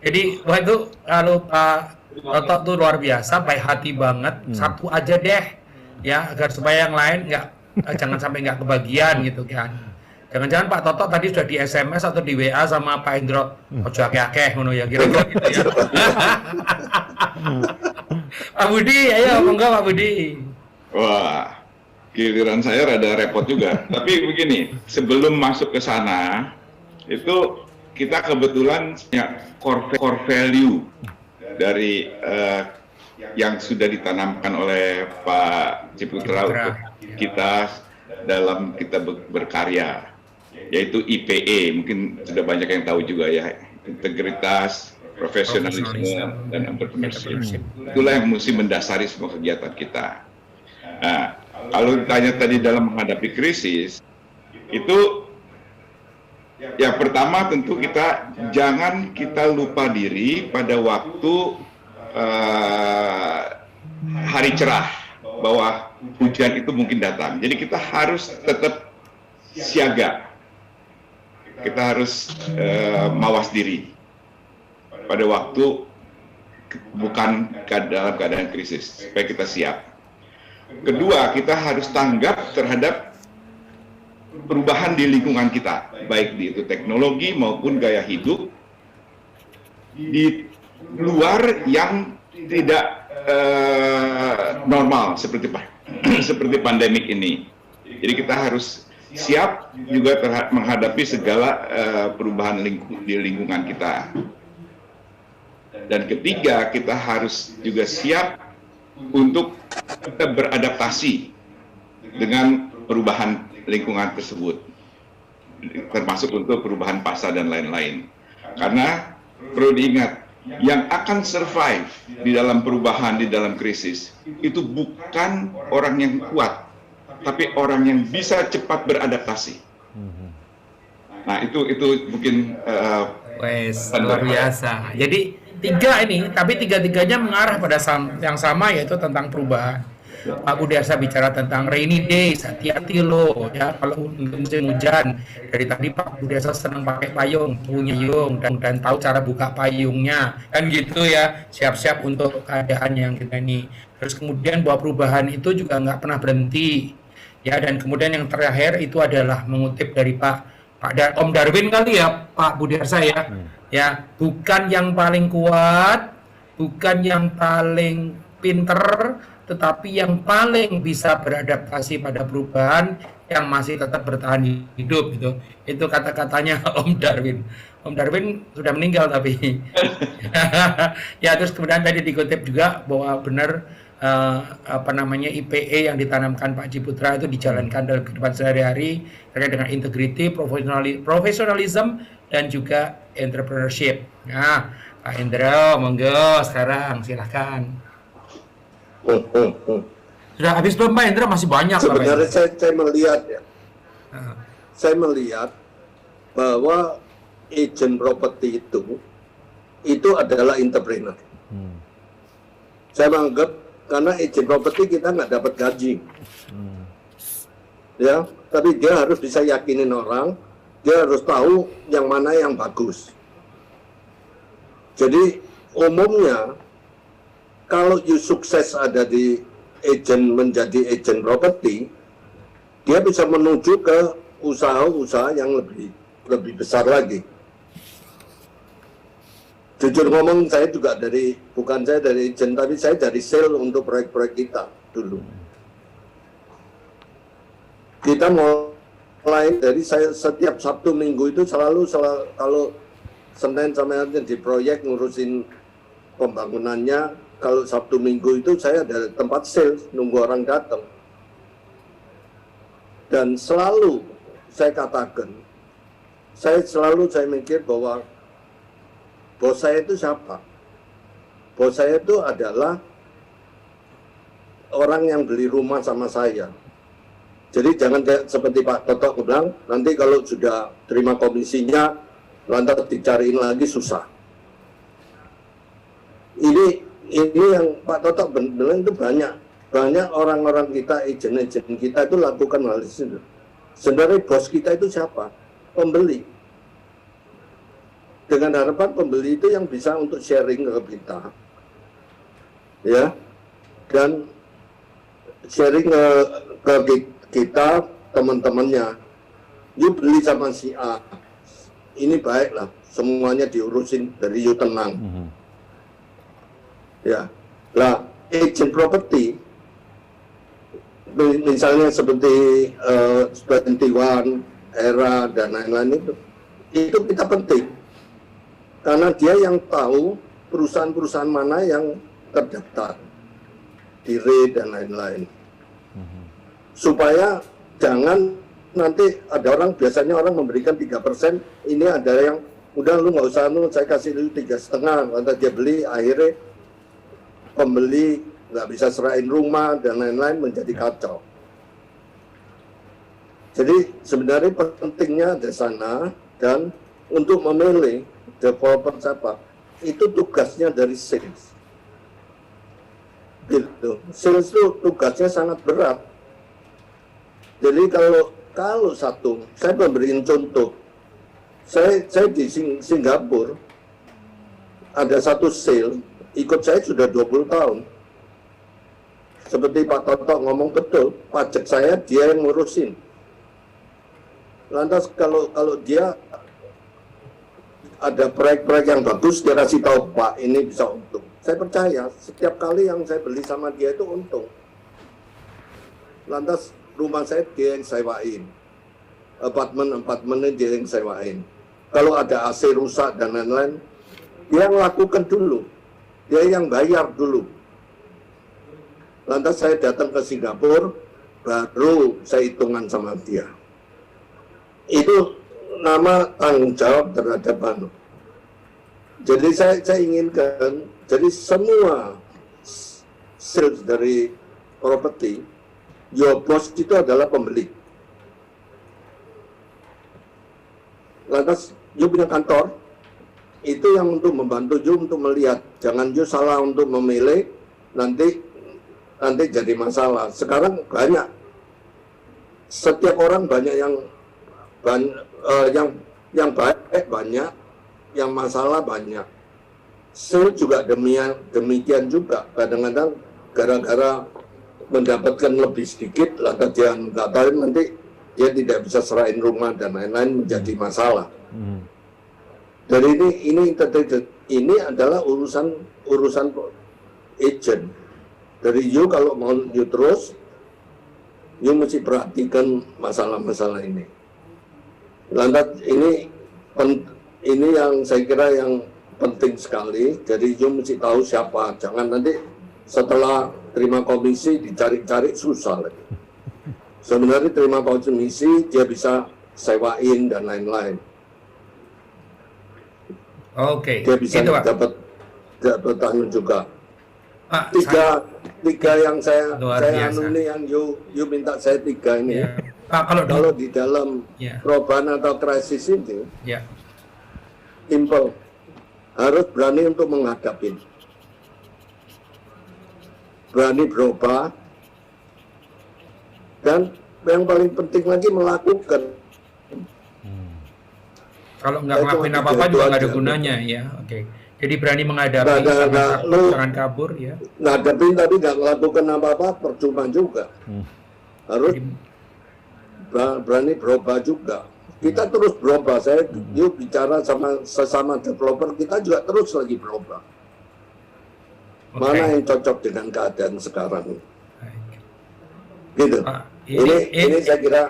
jadi wah itu kalau Pak Toto tuh luar biasa, baik hati banget. Satu aja deh, ya agar supaya yang lain jangan sampai nggak kebagian gitu kan. Jangan-jangan Pak Toto tadi sudah di SMS atau di WA sama Pak Hendro, ojo akeh-akeh ngono ya kira-kira gitu ya. Pak Budi, ayo monggo Pak Budi. Wah, giliran saya rada repot juga. Tapi begini, sebelum masuk ke sana, itu kita kebetulan punya core value dari yang sudah ditanamkan oleh Pak Ciputra untuk kita dalam kita berkarya, yaitu IPE. Mungkin sudah banyak yang tahu juga ya, integritas, profesionalisme, dan entrepreneurship. Itulah yang mesti mendasari semua kegiatan kita. Nah, kalau ditanya tadi dalam menghadapi krisis, itu yang pertama tentu jangan kita lupa diri pada waktu hari cerah, bahwa hujan itu mungkin datang. Jadi kita harus tetap siaga. Kita harus mawas diri pada waktu bukan dalam keadaan krisis, supaya kita siap. Kedua, kita harus tanggap terhadap perubahan di lingkungan kita, baik di itu teknologi maupun gaya hidup di luar yang tidak normal seperti pandemik ini. Jadi kita harus siap juga menghadapi segala perubahan di lingkungan kita. Dan ketiga, kita harus juga siap untuk kita beradaptasi dengan perubahan lingkungan tersebut, termasuk untuk perubahan pasar dan lain-lain. Karena perlu diingat, yang akan survive di dalam perubahan, di dalam krisis, itu bukan orang yang kuat, tapi orang yang bisa cepat beradaptasi. Nah, itu mungkin luar biasa. Jadi tapi tiga-tiganya mengarah pada yang sama, yaitu tentang perubahan. Pak Budiarsa bicara tentang rainy days, hati-hati loh ya kalau musim hujan. Dari tadi Pak Budiarsa senang pakai payung, punya payung dan tahu cara buka payungnya, kan gitu ya. Siap-siap untuk keadaan yang kita ini. Terus kemudian bahwa perubahan itu juga nggak pernah berhenti ya. Dan kemudian yang terakhir itu adalah mengutip dari Om Darwin kali ya, Pak Budiarsa ya. Ya, bukan yang paling kuat, bukan yang paling pinter, tetapi yang paling bisa beradaptasi pada perubahan yang masih tetap bertahan hidup gitu. Itu kata-katanya Om Darwin. Om Darwin sudah meninggal tapi. Ya, terus kemudian tadi dikutip juga bahwa benar IPE yang ditanamkan Pak Ciputra itu dijalankan dalam kehidupan sehari-hari terkait dengan integrity, profesionalism dan juga entrepreneurship. Nah, Pak Indra, monggo sekarang silahkan. Sudah habis belum Pak Indra? Masih banyak. Sebenarnya saya melihat ya, saya melihat bahwa agent properti itu adalah entrepreneur. Saya menganggap karena agent properti kita nggak dapat gaji, ya, tapi dia harus bisa yakinin orang, dia harus tahu yang mana yang bagus. Jadi umumnya kalau you sukses ada di menjadi agent properti, dia bisa menuju ke usaha-usaha yang lebih besar lagi. Jujur ngomong, saya juga bukan saya dari agent, tapi saya dari sale untuk proyek-proyek kita dulu. Kita mulai dari saya setiap Sabtu Minggu itu selalu kalau Senin sampai nanti di proyek ngurusin pembangunannya, kalau Sabtu Minggu itu saya ada tempat sales, nunggu orang datang. Dan selalu saya katakan, saya mikir bahwa bos saya itu siapa? Bos saya itu adalah orang yang beli rumah sama saya. Jadi jangan seperti Pak Toto bilang, nanti kalau sudah terima komisinya, lantas dicariin lagi susah. Ini yang Pak Toto bilang itu banyak orang-orang kita, agen-agen kita itu lakukan hal itu. Sebenarnya bos kita itu siapa? Pembeli. Dengan harapan pembeli itu yang bisa untuk sharing ke kita, ya, dan sharing ke kita teman-temannya. You beli sama si A, ini baiklah, semuanya diurusin dari you tenang. Ya, lah agent property, misalnya seperti 21, Era dan lain-lain itu kita penting. Karena dia yang tahu perusahaan-perusahaan mana yang terdaftar di REIT dan lain-lain. Supaya jangan nanti ada orang, biasanya orang memberikan 3%, ini ada yang udah lu nggak usah, saya kasih dulu 3,5, nanti dia beli, akhirnya pembeli nggak bisa serahin rumah dan lain-lain, menjadi kacau. Jadi sebenarnya pentingnya di sana, dan untuk memilih developer siapa, itu tugasnya dari sales. Gitu. Sales itu tugasnya sangat berat. Jadi kalau satu, saya memberikan contoh, saya di Singapura ada satu sales ikut saya sudah 20 tahun. Seperti Pak Toto ngomong betul, pajak saya dia yang ngurusin. Lantas kalau dia ada proyek-proyek yang bagus, dia kasih tahu, Pak, ini bisa untung. Saya percaya setiap kali yang saya beli sama dia itu untung. Lantas rumah saya dia yang sewain, apartemennya dia yang sewain. Kalau ada AC rusak dan lain-lain, dia yang lakukan dulu, dia yang bayar dulu. Lantas saya datang ke Singapura, baru saya hitungan sama dia. Itu nama tanggung jawab terhadap anu. Jadi saya inginkan, jadi semua sales dari properti, your boss itu adalah pembeli. Lantas you punya kantor, itu yang untuk membantu you untuk melihat, jangan you salah untuk memilih, nanti jadi masalah. Sekarang banyak, setiap orang banyak yang baik banyak, yang masalah banyak. Sales juga demikian juga. Kadang-kadang gara-gara mendapatkan lebih sedikit, lantas dia nggak tahu, nanti dia tidak bisa serahin rumah dan lain-lain, menjadi masalah. Jadi ini adalah urusan agent. Dari you kalau mau you terus, you mesti perhatikan masalah-masalah ini. Lantas ini yang saya kira yang penting sekali. Jadi you mesti tahu siapa. Jangan nanti setelah terima komisi dicari-cari susah lagi. Sebenarnya terima komisi dia bisa sewain dan lain-lain. Oke. Dia bisa Itu, Pak. dapat tanggung juga. Pak, Tiga yang saya Luar biasa. anu ini yang you minta saya tiga ini. ya. Pak, Kalau di dalam Ya. perubahan atau krisis ini, ya. simple, harus berani untuk menghadapi, berani berubah, dan yang paling penting lagi melakukan. Kalau nggak ngelakuin apa-apa juga nggak ada gunanya ya. Oke. Jadi berani menghadapi, jangan kabur ya. Ngadepin tapi nggak melakukan apa-apa, percuma juga. Harus berani berubah juga. Kita terus berubah. Saya yuk bicara sama sesama developer, kita juga terus lagi berubah. Mana yang cocok dengan keadaan sekarang? Gitu. Pak, Ini saya kira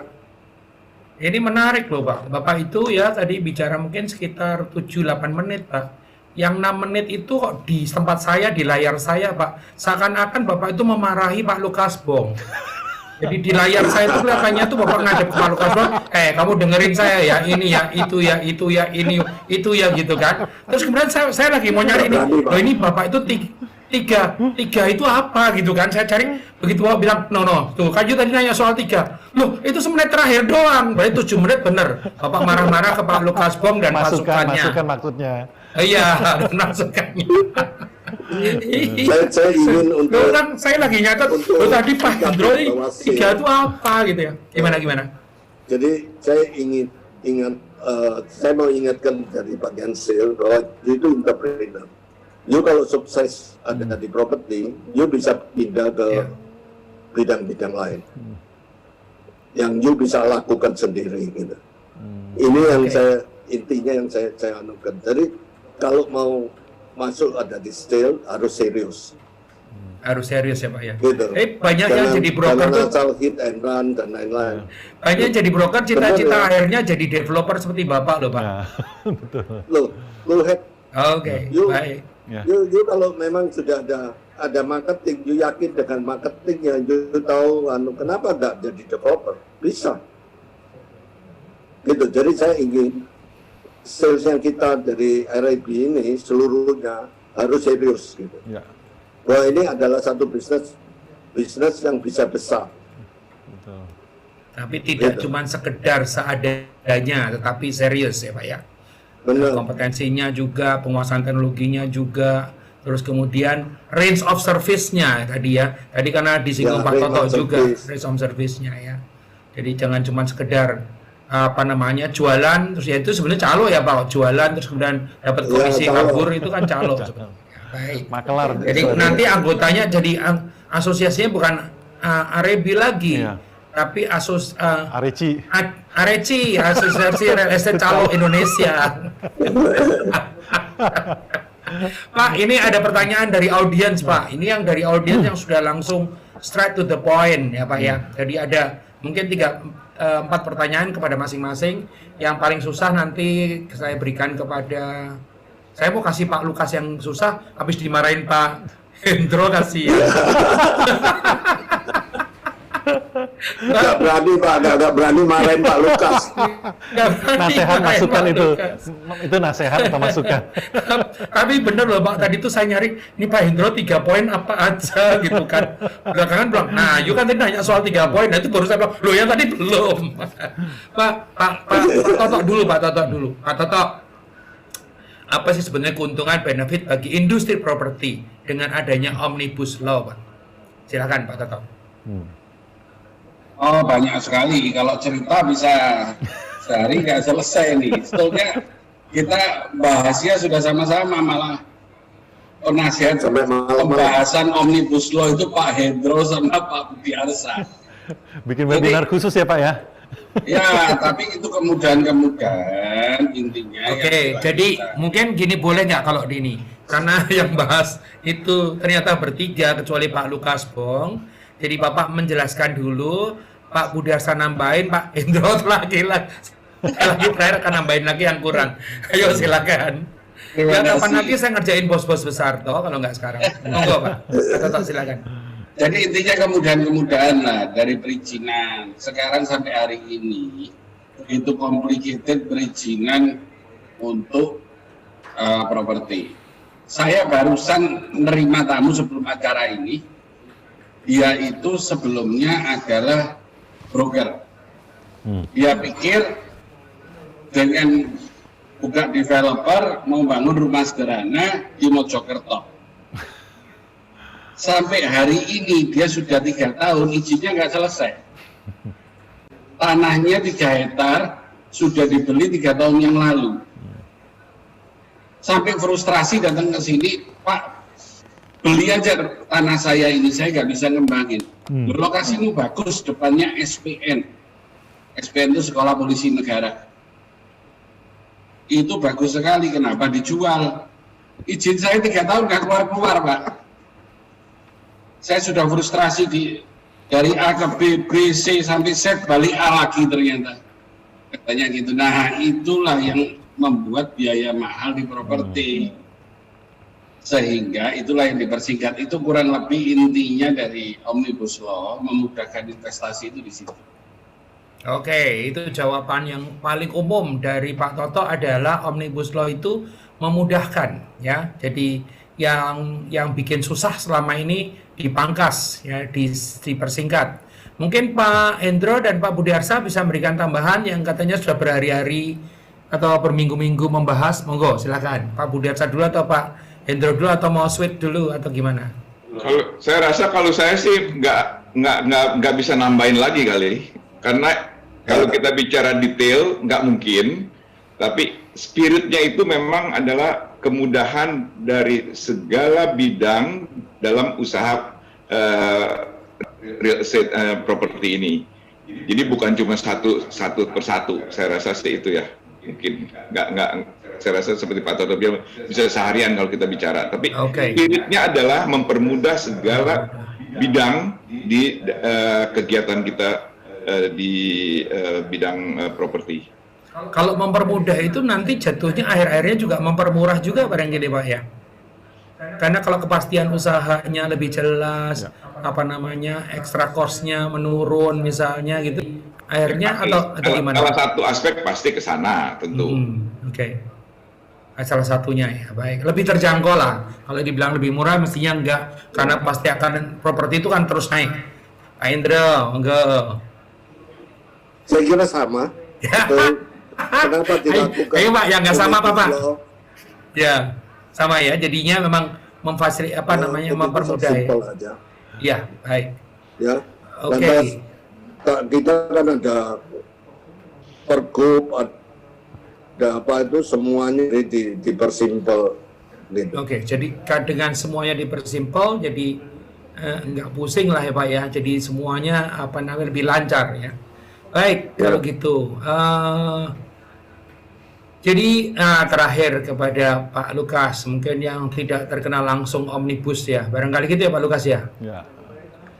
ini menarik loh Pak. Bapak itu ya tadi bicara mungkin sekitar 7-8 menit Pak. Yang 6 menit itu kok di tempat saya, di layar saya Pak, seakan-akan Bapak itu memarahi Pak Lukas Bong. Jadi di layar saya itu kelihatannya tuh Bapak ngadep ke Pak Lukas Bong, kamu dengerin saya ya, ini ya, itu ya, itu ya, ini itu ya gitu kan. Terus kemudian saya lagi mau nyari ini Bapak itu tiga itu apa gitu kan. Saya cari, begitu Bapak bilang, no, tuh Kaju tadi nanya soal 3. Loh, itu semenit terakhir doang, berarti 7 menit bener. Bapak marah-marah ke Pak Lukas Bong dan pasukannya. Masukan maksudnya. Iya, dan masukannya. saya ingin untuk kan saya lagi nyatet, tadi Pak Hendro ini 3 itu apa gitu ya? Gimana? Jadi saya saya mau ingatkan dari bagian sales bahwa itu entrepreneur. You kalau sukses ada di properti, you bisa pindah ke bidang-bidang lain yang you bisa lakukan sendiri gitu. Ini yang intinya yang saya anukan. Jadi kalau mau masuk ada di sales harus serius. Harus serius ya Pak ya. Gitu. Banyak yang jadi broker tuh. Asal hit and run dan lain-lain. Banyak yang jadi broker cita-cita Benar, ya? akhirnya jadi developer seperti Bapak loh Pak. Nah, betul. Lo Oke, You, baik. Ya. you kalau memang sudah ada marketing, you yakin dengan marketingnya, you tahu kenapa nggak jadi developer, bisa. Gitu. Jadi saya ingin sales yang kita dari RIB ini seluruhnya harus serius gitu. Ya. Bahwa ini adalah satu bisnis yang bisa besar. Betul. Tapi tidak Gitu. cuma sekedar seadanya, tetapi serius ya Pak ya. Benar. Kompetensinya juga, penguasaan teknologinya juga, terus kemudian range of service-nya tadi ya. Tadi karena disinggung Ya, Pak range Toto of juga, service. range of service-nya ya. Jadi jangan cuma sekedar jualan, terus ya itu sebenarnya calo ya Pak, jualan terus kemudian dapat Ya, komisi calo. kabur itu kan calo. Ya, baik. Makelar. Jadi nanti anggotanya jadi asosiasinya bukan RIB lagi, Iya. tapi Areci. Areci, Asosiasi Real Estate Calo Indonesia. Pak, ini ada pertanyaan dari audiens Pak. Ini yang dari audiens yang sudah langsung straight to the point ya Pak ya. Jadi ada mungkin 4 pertanyaan kepada masing-masing. Yang paling susah nanti saya berikan kepada, saya mau kasih Pak Lukas yang susah, habis dimarahin Pak Hendro kasih ya. Nggak berani Pak, nggak berani marahin Pak Lukas. Nggak berani Nasehat marahin masukan Pak itu. Lukas. Itu nasehat atau masukan? Tapi bener loh Pak, tadi tuh saya nyari, ini Pak Hendro 3 poin apa aja gitu kan. Belakangan bilang, nah you kan tadi nanya soal 3 poin, nah itu baru saya bilang, loh yang tadi belum. Pak Toto dulu. Pak Toto, apa sih sebenarnya keuntungan benefit bagi industri properti dengan adanya Omnibus Law Pak? Silakan Pak Toto. Oh, banyak sekali. Kalau cerita bisa sehari nggak selesai nih. Sebetulnya kita bahasnya sudah sama-sama, malah penasihat Sampai malam-malam. pembahasan Omnibus Law itu Pak Hendro sama Pak Budiarsa. Bikin webinar khusus ya Pak ya? Ya, tapi itu kemudahan-kemudahan intinya. Oke, yang jadi kita- mungkin gini boleh nggak kalau di ini? Karena yang bahas itu ternyata bertiga kecuali Pak Lukas Bong. Jadi Bapak menjelaskan dulu, Pak Budiarsa nambahin, Pak Hendro lagi terakhir akan nambahin lagi yang kurang. Ayo silakan. Terima Ya kapan kasih. nanti saya ngerjain bos-bos besar toh kalau nggak sekarang. Monggo Pak. Toto silakan. Jadi intinya kemudahan-kemudahan lah dari perizinan. Sekarang sampai hari ini begitu complicated perizinan untuk properti. Saya barusan menerima tamu sebelum acara ini. Dia itu sebelumnya adalah broker. Dia pikir dengan buka developer mau bangun rumah sederhana di Mojokerto. Sampai hari ini dia sudah 3 tahun izinnya nggak selesai. Tanahnya 3 hektar sudah dibeli 3 tahun yang lalu. Sampai frustrasi datang ke sini, Pak, beli aja tanah saya ini, saya nggak bisa ngembangin. Lokasimu bagus, depannya SPN. SPN itu Sekolah Polisi Negara. Itu bagus sekali, kenapa dijual? Izin saya 3 tahun nggak keluar-keluar, Pak. Saya sudah frustrasi dari A ke B, B, C sampai Z, balik A lagi ternyata. Katanya gitu. Nah, itulah yang membuat biaya mahal di properti. Sehingga itulah yang dipersingkat. Itu kurang lebih intinya dari Omnibus Law, memudahkan investasi itu di situ. Oke, itu jawaban yang paling umum dari Pak Toto adalah Omnibus Law itu memudahkan ya. Jadi yang bikin susah selama ini dipangkas ya, dipersingkat. Mungkin Pak Hendro dan Pak Budiarsa bisa memberikan tambahan yang katanya sudah berhari-hari atau berminggu-minggu membahas. Monggo silakan. Pak Budiarsa dulu atau Pak Hendro dulu atau mau switch dulu atau gimana? Kalau saya rasa kalau saya sih nggak bisa nambahin lagi kali, karena kalau kita bicara detail nggak mungkin, tapi spiritnya itu memang adalah kemudahan dari segala bidang dalam usaha real estate property ini. Jadi bukan cuma satu persatu, saya rasa sih itu ya. Mungkin nggak saya rasa seperti Pak Toto bilang bisa seharian kalau kita bicara, tapi spiritnya adalah mempermudah segala bidang di kegiatan kita di bidang properti. Kalau mempermudah itu nanti jatuhnya akhir-akhirnya juga mempermurah juga barangkali Pak ya. Karena kalau kepastian usahanya lebih jelas, apa namanya, extra cost-nya menurun misalnya gitu, akhirnya Pasti, atau gimana? salah satu aspek pasti ke sana tentu. Oke. Salah satunya ya, baik. Lebih terjangkau lah. Kalau dibilang lebih murah mestinya enggak, karena pasti akan properti itu kan terus naik. Pak Indro, enggak. Saya kira sama. Ya. Betul. Kenapa dilakukan? Ayo Pak, yang nggak sama apa Pak? Omnibus Law? Ya, sama ya. Jadinya memang memfasilitasi apa namanya, Omnibus Law mempermudah ya. simple aja. Ya, baik. Ya. Oke. Lantas kita kan ada pergub, ada apa itu semuanya dipersimpel gitu. Oke, jadi dengan semuanya dipersimpel, jadi nggak pusing lah ya Pak ya. Jadi semuanya apa namanya lebih lancar ya. Baik, kalau gitu. Jadi terakhir kepada Pak Lukas, mungkin yang tidak terkenal langsung omnibus ya, barangkali gitu ya Pak Lukas ya. Ya.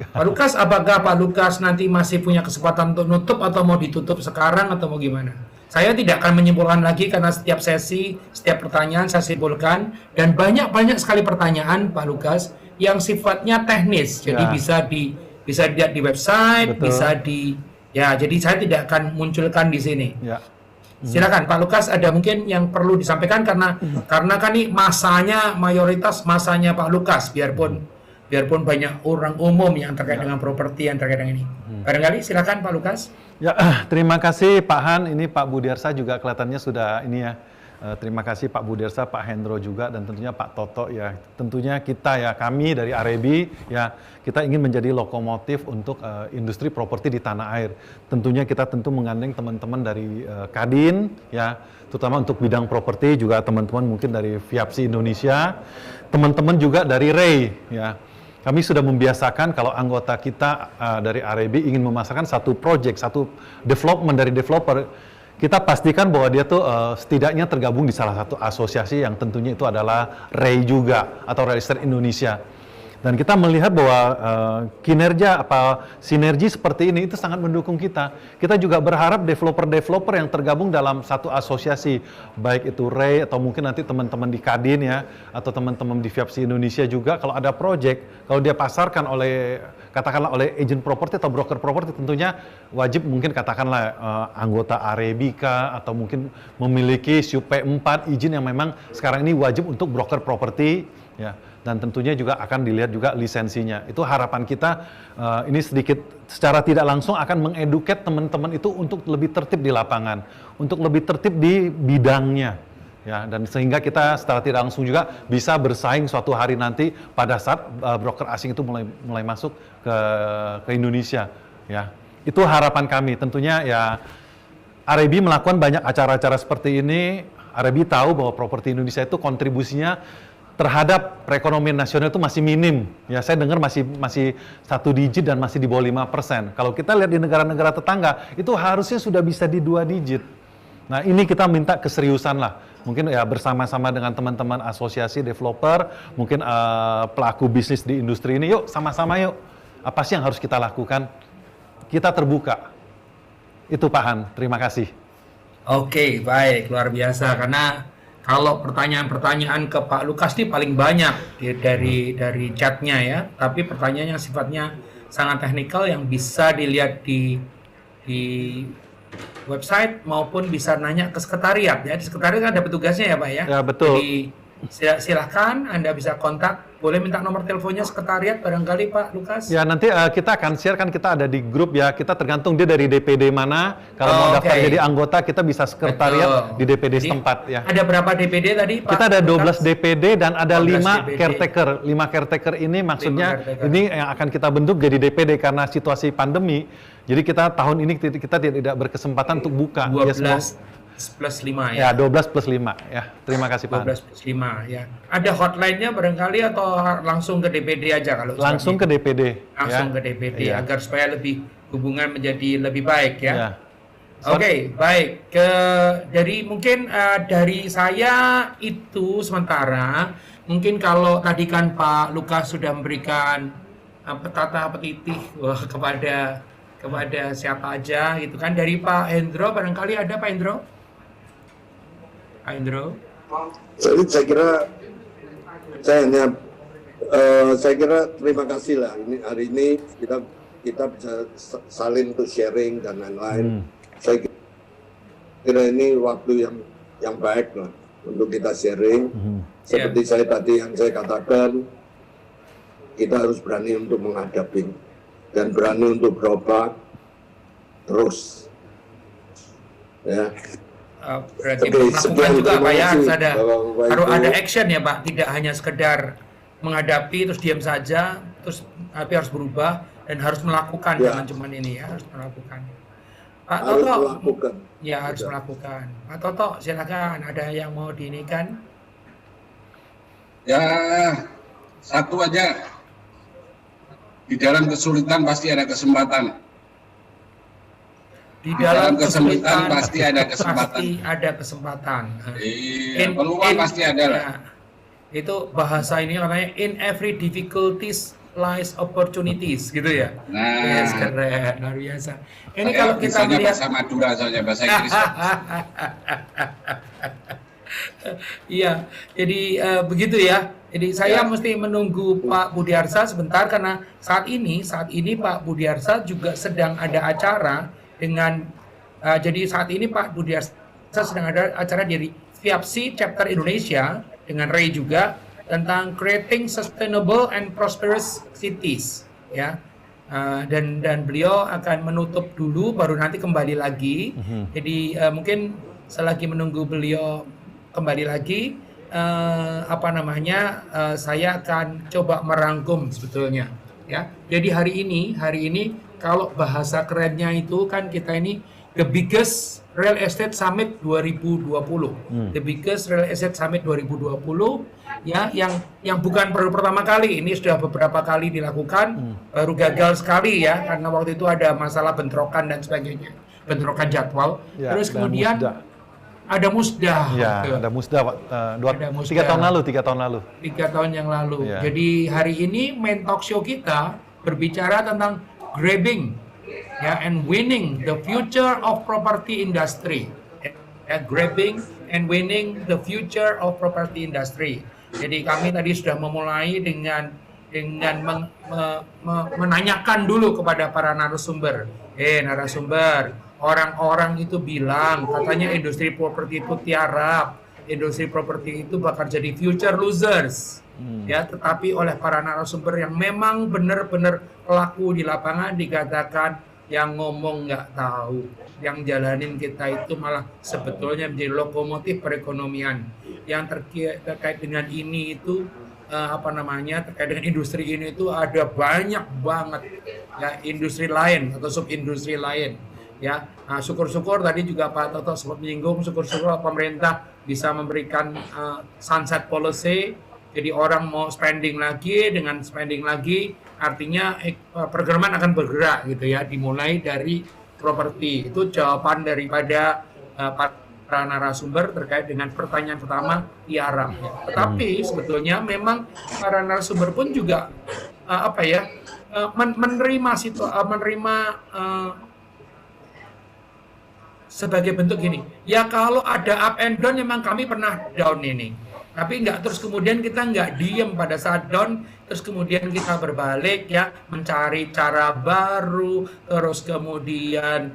Pak Lukas, apakah Pak Lukas nanti masih punya kesempatan untuk nutup atau mau ditutup sekarang atau mau gimana? Saya tidak akan menyimpulkan lagi karena setiap sesi, setiap pertanyaan saya simpulkan dan banyak sekali pertanyaan Pak Lukas yang sifatnya teknis. Jadi Ya. bisa dilihat di website, Betul. bisa jadi saya tidak akan munculkan di sini. Ya. Silakan Pak Lukas, ada mungkin yang perlu disampaikan karena kan ini masanya mayoritas masanya Pak Lukas, biarpun banyak orang umum yang terkait dengan properti yang terkait dengan ini. Barangkali silakan Pak Lukas. Ya, terima kasih Pak Han. Ini Pak Budiarsa juga kelihatannya sudah ini ya. Terima kasih Pak Budiarsa, Pak Hendro juga, dan tentunya Pak Toto ya. Tentunya kita ya, kami dari Arebi ya, kita ingin menjadi lokomotif untuk industri properti di tanah air. Tentunya kita menggandeng teman-teman dari Kadin ya, terutama untuk bidang properti, juga teman-teman mungkin dari Fiapsi Indonesia, teman-teman juga dari REI ya. Kami sudah membiasakan kalau anggota kita dari Arebi ingin memasarkan satu project, satu development dari developer, kita pastikan bahwa dia tuh setidaknya tergabung di salah satu asosiasi yang tentunya itu adalah REI juga atau Real Estate Indonesia. Dan kita melihat bahwa kinerja sinergi seperti ini itu sangat mendukung kita. Kita juga berharap developer-developer yang tergabung dalam satu asosiasi, baik itu REI atau mungkin nanti teman-teman di Kadin ya, atau teman-teman di Fiapsi Indonesia juga, kalau ada project, kalau dia pasarkan katakanlah oleh agent properti atau broker properti, tentunya wajib mungkin katakanlah anggota Arebika atau mungkin memiliki SUP 4 izin yang memang sekarang ini wajib untuk broker properti ya. Dan tentunya juga akan dilihat juga lisensinya. Itu harapan kita, ini sedikit secara tidak langsung akan mengeduket teman-teman itu untuk lebih tertib di lapangan, untuk lebih tertib di bidangnya. Ya, dan sehingga kita secara tidak langsung juga bisa bersaing suatu hari nanti pada saat broker asing itu mulai masuk ke Indonesia. Ya, itu harapan kami. Tentunya ya, Arebi melakukan banyak acara-acara seperti ini. Arebi tahu bahwa properti Indonesia itu kontribusinya terhadap perekonomian nasional itu masih minim. Ya, saya dengar masih 1 digit dan masih di bawah 5%. Kalau kita lihat di negara-negara tetangga, itu harusnya sudah bisa di 2 digit. Nah, ini kita minta keseriusan lah. Mungkin ya bersama-sama dengan teman-teman asosiasi developer, mungkin pelaku bisnis di industri ini, yuk sama-sama yuk. Apa sih yang harus kita lakukan? Kita terbuka. Itu Pak Han, terima kasih. Oke, baik, luar biasa. Karena kalau pertanyaan-pertanyaan ke Pak Lukas ini paling banyak dari chatnya ya, tapi pertanyaan yang sifatnya sangat teknikal yang bisa dilihat di website maupun bisa nanya ke sekretariat ya. Di sekretariat kan ada petugasnya ya Pak ya. Ya, betul. Jadi silahkan Anda bisa kontak. Boleh minta nomor teleponnya sekretariat barangkali Pak Lukas? Ya, nanti kita akan share, kan kita ada di grup ya, kita tergantung dia dari DPD mana, kalau mau daftar jadi anggota kita bisa sekretariat di DPD setempat ya. Ada berapa DPD tadi Pak? Kita ada 12 Lukas? DPD dan ada 5 DPD. caretaker. 5 caretaker ini maksudnya caretaker. ini yang akan kita bentuk jadi DPD karena situasi pandemi. Jadi kita tahun ini kita tidak berkesempatan untuk buka. 12 plus 5 Ya, ya. 12 plus 5 ya. Terima kasih Pak. 12 plus 5 ya. Ada hotline-nya barangkali atau langsung ke DPD aja kalau Langsung ke DPD. langsung ke DPD Ya. agar supaya lebih hubungan menjadi lebih baik ya. Ya. Oke, baik. Dari mungkin dari saya itu sementara. Mungkin kalau tadi kan Pak Lukas sudah memberikan petata petitih kepada siapa aja gitu kan. Dari Pak Hendro barangkali ada Pak Hendro? Pak Indro. Jadi saya kira terima kasih lah hari ini kita bisa saling untuk sharing dan lain-lain. Saya kira ini waktu yang baik lah untuk kita sharing. Seperti saya tadi yang saya katakan, kita harus berani untuk menghadapi dan berani untuk berubah terus. Ya. Berarti Oke, melakukan sekian, juga terima Pak ya, kasih, harus Bapak Ibu. ada action ya Pak, tidak hanya sekedar menghadapi terus diam saja, terus tapi harus berubah dan harus melakukan, Ya. jangan cuma ini ya, harus melakukan. Pak Harus Toto, melakukan. ya harus melakukan. Pak Toto, silakan, ada yang mau diinikan? Ya, satu aja, di dalam kesulitan pasti ada kesempatan. Di dalam kesulitan kesulitan pasti ada kesempatan. Pasti ada kesempatan. Iya, peluang pasti ada lah. Ya, itu bahasa ini namanya in every difficulties lies opportunities gitu ya. Nah. Yes, keren, luar biasa. Ini Saya kalau kita bisanya melihat bahasa Madura soalnya, bahasa Inggris. iya, jadi begitu ya. Jadi saya Ya. mesti menunggu Pak Budiarsa sebentar karena saat ini Pak Budiarsa juga sedang ada acara dengan jadi saat ini Pak Budiarsa sedang ada acara dari FIAPCI Chapter Indonesia dengan Ray juga tentang creating sustainable and prosperous cities ya. Dan beliau akan menutup dulu baru nanti kembali lagi. Jadi mungkin selagi menunggu beliau kembali lagi saya akan coba merangkum sebetulnya ya. Jadi hari ini kalau bahasa kerennya itu kan kita ini the biggest real estate summit 2020. The biggest real estate summit 2020 ya yang bukan baru pertama kali, ini sudah beberapa kali dilakukan, baru gagal sekali ya karena waktu itu ada masalah bentrokan dan sebagainya, bentrokan jadwal. Ya, Terus dan kemudian musda. ada musdah. Ya, Gitu. ada musda, Pak. Ada musda. 3 tahun lalu. 3 tahun yang lalu. Ya. Jadi hari ini main talk show kita berbicara tentang grabbing ya and winning the future of property industry. Ya, grabbing and winning the future of property industry. Jadi kami tadi sudah memulai dengan menanyakan dulu kepada para narasumber. Narasumber, orang-orang itu bilang katanya industri properti itu tiarap, industri properti itu bakal jadi future losers. Ya, tetapi oleh para narasumber yang memang benar-benar pelaku di lapangan dikatakan yang ngomong nggak tahu, yang jalanin kita itu malah sebetulnya menjadi lokomotif perekonomian. Yang terkait dengan ini itu terkait dengan industri ini itu ada banyak banget ya industri lain atau sub industri lain ya. Nah, syukur-syukur tadi juga Pak Toto sempat menyinggung, syukur-syukur pemerintah bisa memberikan sunset policy. Jadi orang mau spending lagi, dengan spending lagi artinya pergerakan akan bergerak gitu ya, dimulai dari properti. Itu jawaban daripada para narasumber terkait dengan pertanyaan pertama tiarap. Tetapi sebetulnya memang para narasumber pun juga menerima sebagai bentuk gini. Ya kalau ada up and down memang kami pernah down ini. Tapi terus kemudian kita nggak diem pada saat down, terus kemudian kita berbalik ya, mencari cara baru, terus kemudian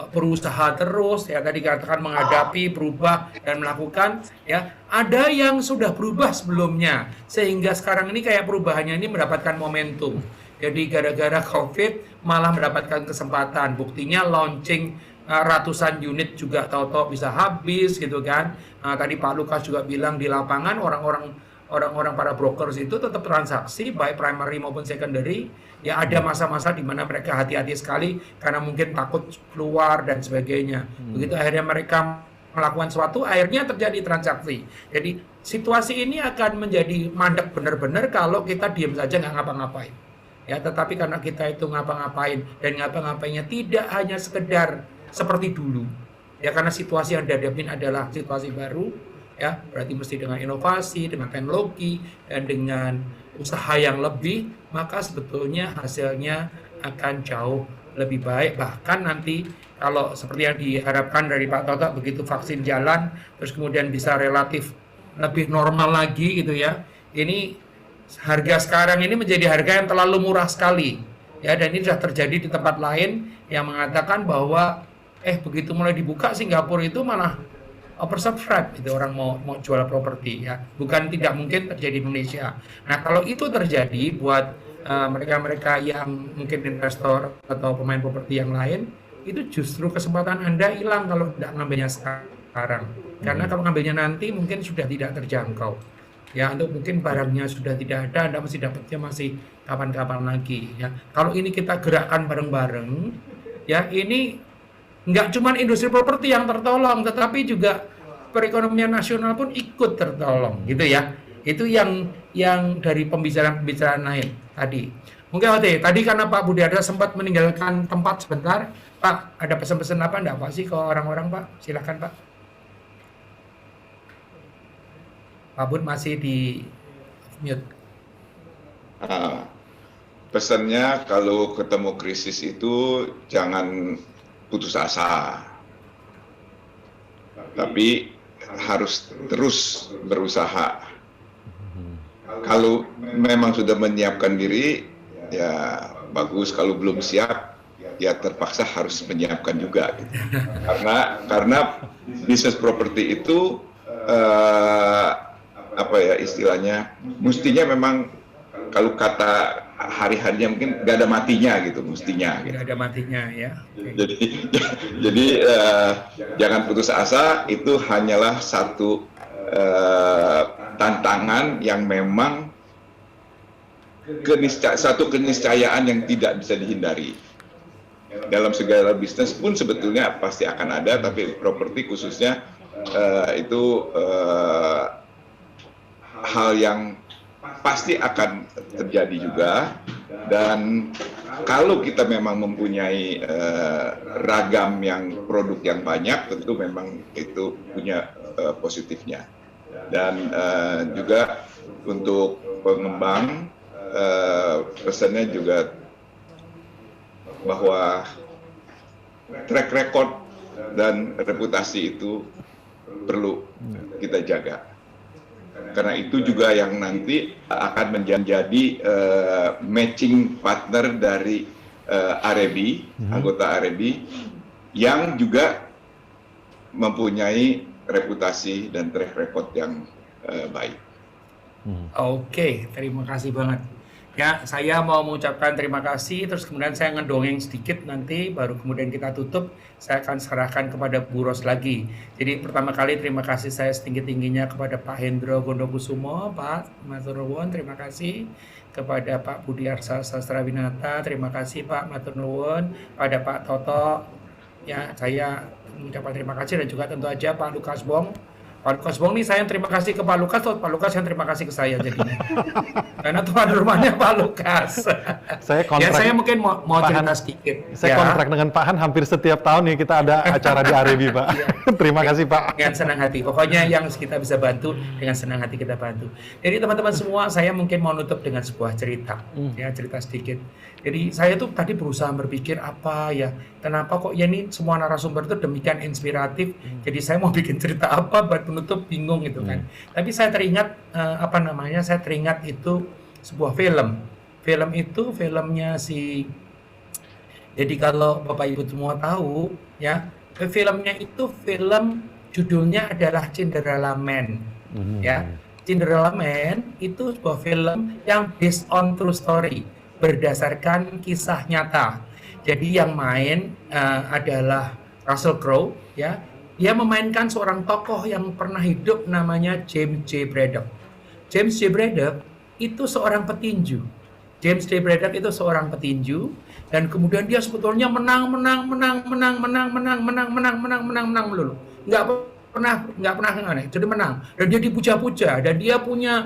berusaha terus ya, tadi katakan menghadapi, berubah dan melakukan ya. Ada yang sudah berubah sebelumnya sehingga sekarang ini kayak perubahannya ini mendapatkan momentum. Jadi gara-gara COVID malah mendapatkan kesempatan. Buktinya launching ratusan unit juga tahu-tahu bisa habis gitu kan. Tadi Pak Lukas juga bilang di lapangan orang-orang para brokers itu tetap transaksi baik primary maupun secondary. Ya ada masa-masa di mana mereka hati-hati sekali karena mungkin takut keluar dan sebagainya. Begitu akhirnya mereka melakukan sesuatu, akhirnya terjadi transaksi. Jadi situasi ini akan menjadi mandek benar-benar kalau kita diam saja nggak ngapa-ngapain. Ya, tetapi karena kita itu ngapa-ngapain dan ngapa-ngapainnya tidak hanya sekedar seperti dulu. Ya karena situasi yang dihadapin adalah situasi baru, ya berarti mesti dengan inovasi, dengan teknologi, dan dengan usaha yang lebih, maka sebetulnya hasilnya akan jauh lebih baik, bahkan nanti kalau seperti yang diharapkan dari Pak Toto, begitu vaksin jalan terus kemudian bisa relatif lebih normal lagi gitu ya. Ini harga sekarang ini menjadi harga yang terlalu murah sekali ya, dan ini sudah terjadi di tempat lain yang mengatakan bahwa begitu mulai dibuka Singapura itu malah oversubscribe itu, orang mau jual properti ya, bukan tidak mungkin terjadi di Indonesia. Nah kalau itu terjadi buat mereka-mereka yang mungkin investor atau pemain properti yang lain, itu justru kesempatan Anda hilang kalau tidak ngambilnya sekarang, karena kalau ngambilnya nanti mungkin sudah tidak terjangkau ya, untuk mungkin barangnya sudah tidak ada, Anda masih dapatnya masih kapan-kapan lagi ya. Kalau ini kita gerakkan bareng-bareng ya, ini nggak cuma industri properti yang tertolong, tetapi juga perekonomian nasional pun ikut tertolong gitu ya. Itu yang dari pembicaraan-pembicaraan lain tadi. Mungkin tadi karena Pak Budiarsa sempat meninggalkan tempat sebentar, Pak ada pesan-pesan apa enggak Pak sih ke orang-orang Pak? Silakan Pak. Pak Bud masih di mute. Pesannya kalau ketemu krisis itu jangan putus asa, tapi harus terus berusaha. Kalau memang sudah menyiapkan diri, ya bagus. Kalau belum siap, ya terpaksa harus menyiapkan juga. Gitu. Karena bisnis properti itu apa ya istilahnya, mestinya memang kalau kata hari-harinya mungkin nggak ada matinya gitu, mestinya. Gitu. Nggak ada matinya ya. Jadi jangan putus asa. Itu hanyalah satu tantangan yang memang satu keniscayaan yang tidak bisa dihindari. Dalam segala bisnis pun sebetulnya pasti akan ada, tapi properti khususnya itu hal yang pasti akan terjadi juga. Dan kalau kita memang mempunyai ragam yang produk yang banyak, tentu memang itu punya positifnya. Dan juga untuk pengembang, pesannya juga bahwa track record dan reputasi itu perlu kita jaga. Karena itu juga yang nanti akan menjadi matching partner dari RAB, anggota RAB, yang juga mempunyai reputasi dan track record yang baik. Oke, terima kasih banget. Ya, saya mau mengucapkan terima kasih, terus kemudian saya ngedongeng sedikit nanti, baru kemudian kita tutup, saya akan serahkan kepada Bu Ros lagi. Jadi pertama kali terima kasih saya setinggi-tingginya kepada Pak Hendro Gondokusumo, Pak Matur nuwun, terima kasih. Kepada Pak Budiarsa Sastrawinata, terima kasih Pak Matur nuwun. Pada Pak Toto, ya saya mengucapkan terima kasih, dan juga tentu aja Pak Lukas Bong. Pak Lukas Bong nih saya yang terima kasih ke Pak Lukas, atau Pak Lukas yang terima kasih ke saya jadinya. Karena tuan rumahnya Pak Lukas. Saya kontrak. Ya saya mungkin mau cerita sedikit. Saya kontrak dengan Pak Han hampir setiap tahun nih kita ada acara di RAB Pak. Terima kasih Pak. Dengan senang hati. Pokoknya yang kita bisa bantu, dengan senang hati kita bantu. Jadi teman-teman semua, saya mungkin mau nutup dengan sebuah cerita. Ya, cerita sedikit. Jadi saya tuh tadi berusaha berpikir apa ya, kenapa kok ya ini semua narasumber itu demikian inspiratif. Jadi saya mau bikin cerita apa buat penutup, bingung gitu kan. Tapi saya teringat saya teringat itu sebuah film. Film itu filmnya jadi kalau Bapak Ibu semua tahu ya, filmnya itu film judulnya adalah Cinderella Man. Ya. Cinderella Man itu sebuah film yang based on true story, berdasarkan kisah nyata. Jadi yang main adalah Russell Crowe ya. Dia memainkan seorang tokoh yang pernah hidup namanya James J. Braddock. James J. Braddock itu seorang petinju. James J. Braddock itu seorang petinju, dan kemudian dia sebetulnya menang melulu. Nggak pernah aneh. Jadi menang, dan dia dipuja-puja, dan dia punya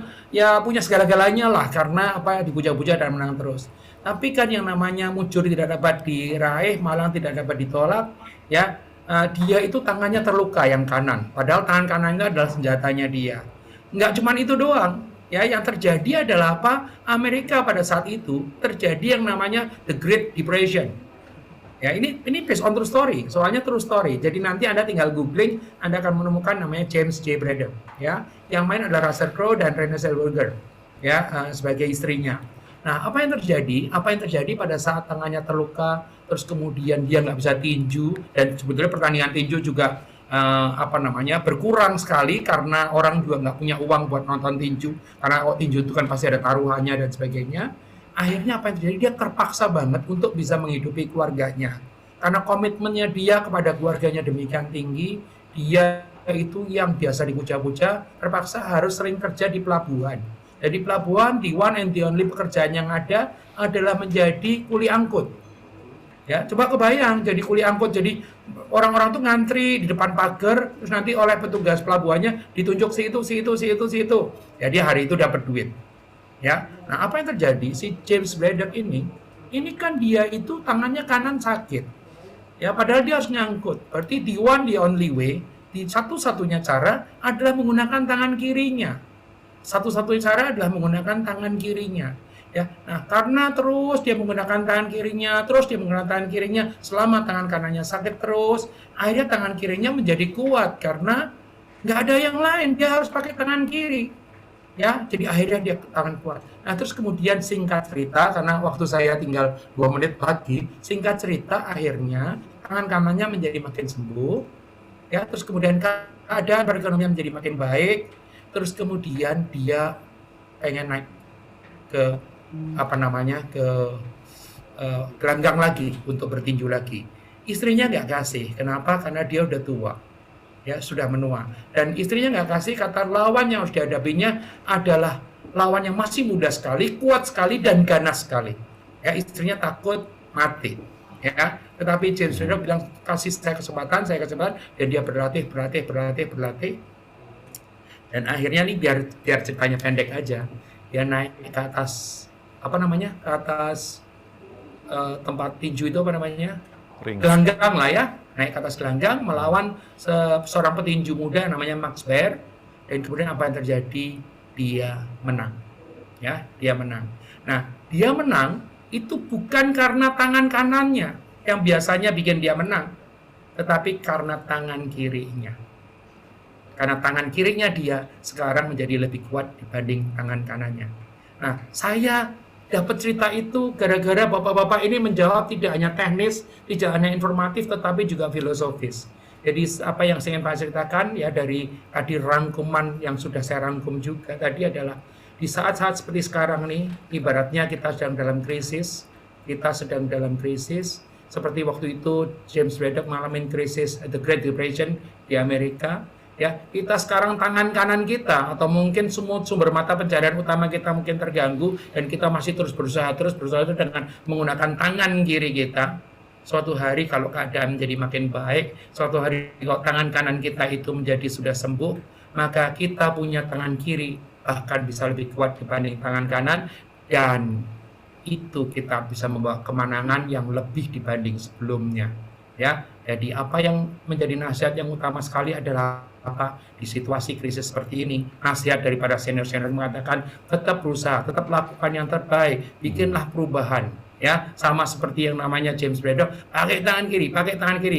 segala-galanya lah, karena dipuja-puja dan menang terus. Tapi kan yang namanya mujur tidak dapat diraih, malah tidak dapat ditolak ya. Dia itu tangannya terluka yang kanan, padahal tangan kanannya adalah senjatanya dia. Nggak cuma itu doang ya, yang terjadi adalah Amerika pada saat itu terjadi yang namanya The Great Depression. Ya, ini based on true story, soalnya true story. Jadi nanti Anda tinggal googling, Anda akan menemukan namanya James J. Braddock, ya. Yang main adalah Russell Crowe dan Renée Zellweger, ya, sebagai istrinya. Nah, apa yang terjadi? Apa yang terjadi pada saat tangannya terluka, terus kemudian dia nggak bisa tinju, dan sebetulnya pertandingan tinju juga berkurang sekali karena orang juga nggak punya uang buat nonton tinju, karena tinju itu kan pasti ada taruhannya dan sebagainya. Akhirnya apa yang terjadi? Dia terpaksa banget untuk bisa menghidupi keluarganya. Karena komitmennya dia kepada keluarganya demikian tinggi, dia itu yang biasa dipuja-puja, terpaksa harus sering kerja di pelabuhan. Jadi pelabuhan, di one and the only pekerjaan yang ada adalah menjadi kuli angkut. Ya, coba kebayang jadi kuli angkut, jadi orang-orang tuh ngantri di depan pagar, terus nanti oleh petugas pelabuhannya ditunjuk si itu. Ya, dia hari itu dapat duit. Ya, nah apa yang terjadi? Si James Braddock ini kan dia itu tangannya kanan sakit. Ya, padahal dia harus nyangkut. Berarti the one, the only way, di satu-satunya cara adalah menggunakan tangan kirinya. Satu-satunya cara adalah menggunakan tangan kirinya. Ya, nah karena terus dia menggunakan tangan kirinya, selama tangan kanannya sakit terus, akhirnya tangan kirinya menjadi kuat karena nggak ada yang lain, dia harus pakai tangan kiri. Ya, jadi akhirnya dia tangan kuat. Nah, terus kemudian singkat cerita, karena waktu saya tinggal 2 menit lagi, singkat cerita akhirnya tangan kanannya menjadi makin sembuh. Ya, terus kemudian keadaan perekonomian menjadi makin baik. Terus kemudian dia pengen naik ke gelanggang lagi untuk bertinju lagi. Istrinya nggak kasih. Kenapa? Karena dia udah tua. Ya, sudah menua, dan istrinya nggak kasih, kata lawan yang harus dihadapinya adalah lawan yang masih muda sekali, kuat sekali, dan ganas sekali. Ya, istrinya takut mati. Ya, tetapi James Braddock bilang, kasih saya kesempatan, dan dia berlatih, dan akhirnya nih biar ceritanya pendek aja, dia naik ke atas tempat tinju itu gelanggang lah ya. Naik ke atas gelanggang melawan seorang petinju muda namanya Max Baer, dan kemudian apa yang terjadi? Dia menang. Ya, dia menang. Nah, dia menang itu bukan karena tangan kanannya yang biasanya bikin dia menang, tetapi karena tangan kirinya. Karena tangan kirinya dia sekarang menjadi lebih kuat dibanding tangan kanannya. Nah, saya dapat cerita itu gara-gara bapak-bapak ini menjawab tidak hanya teknis, tidak hanya informatif, tetapi juga filosofis. Jadi apa yang saya ingin Pak ceritakan ya dari tadi rangkuman yang sudah saya rangkum juga tadi adalah di saat-saat seperti sekarang nih, ibaratnya kita sedang dalam krisis, seperti waktu itu James Braddock ngalamin krisis The Great Depression di Amerika. Ya, kita sekarang tangan kanan kita atau mungkin semua sumber mata pencaharian utama kita mungkin terganggu, dan kita masih terus berusaha itu dengan menggunakan tangan kiri kita. Suatu hari kalau keadaan menjadi makin baik, suatu hari kalau tangan kanan kita itu menjadi sudah sembuh, maka kita punya tangan kiri bahkan bisa lebih kuat dibanding tangan kanan, dan itu kita bisa membawa kemenangan yang lebih dibanding sebelumnya. Ya, jadi apa yang menjadi nasihat yang utama sekali adalah di situasi krisis seperti ini, nasihat daripada senior-senior mengatakan tetap berusaha, tetap lakukan yang terbaik, bikinlah perubahan. Ya, sama seperti yang namanya James Braddock, pakai tangan kiri,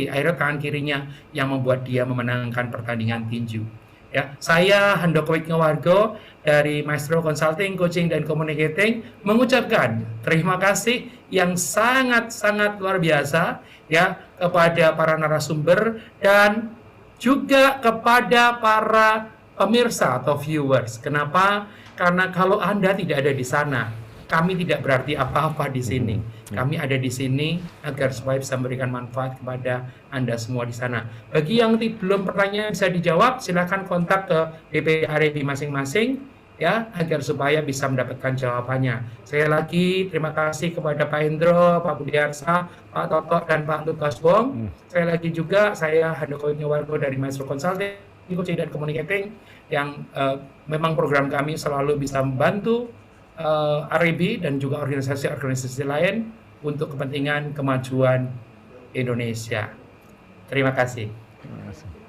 akhirnya tangan kirinya yang membuat dia memenangkan pertandingan tinju. Ya, saya Handoko Wignowargo dari Maestro Consulting, Coaching dan Communicating mengucapkan terima kasih yang sangat-sangat luar biasa ya kepada para narasumber dan juga kepada para pemirsa atau viewers. Kenapa? Karena kalau Anda tidak ada di sana, kami tidak berarti apa-apa di sini. Kami ada di sini agar supaya bisa memberikan manfaat kepada Anda semua di sana. Bagi yang belum pertanyaan bisa dijawab, silakan kontak ke DP REB masing-masing ya agar supaya bisa mendapatkan jawabannya. Sekali lagi terima kasih kepada Pak Hendro, Pak Budiarsa, Pak Toto dan Pak Lukas Wong. Sekali lagi juga saya Handoko Wignowargo dari Maestro Consulting, Coaching dan Communicating yang memang program kami selalu bisa membantu REB dan juga organisasi-organisasi lain untuk kepentingan kemajuan Indonesia. Terima kasih. Terima kasih.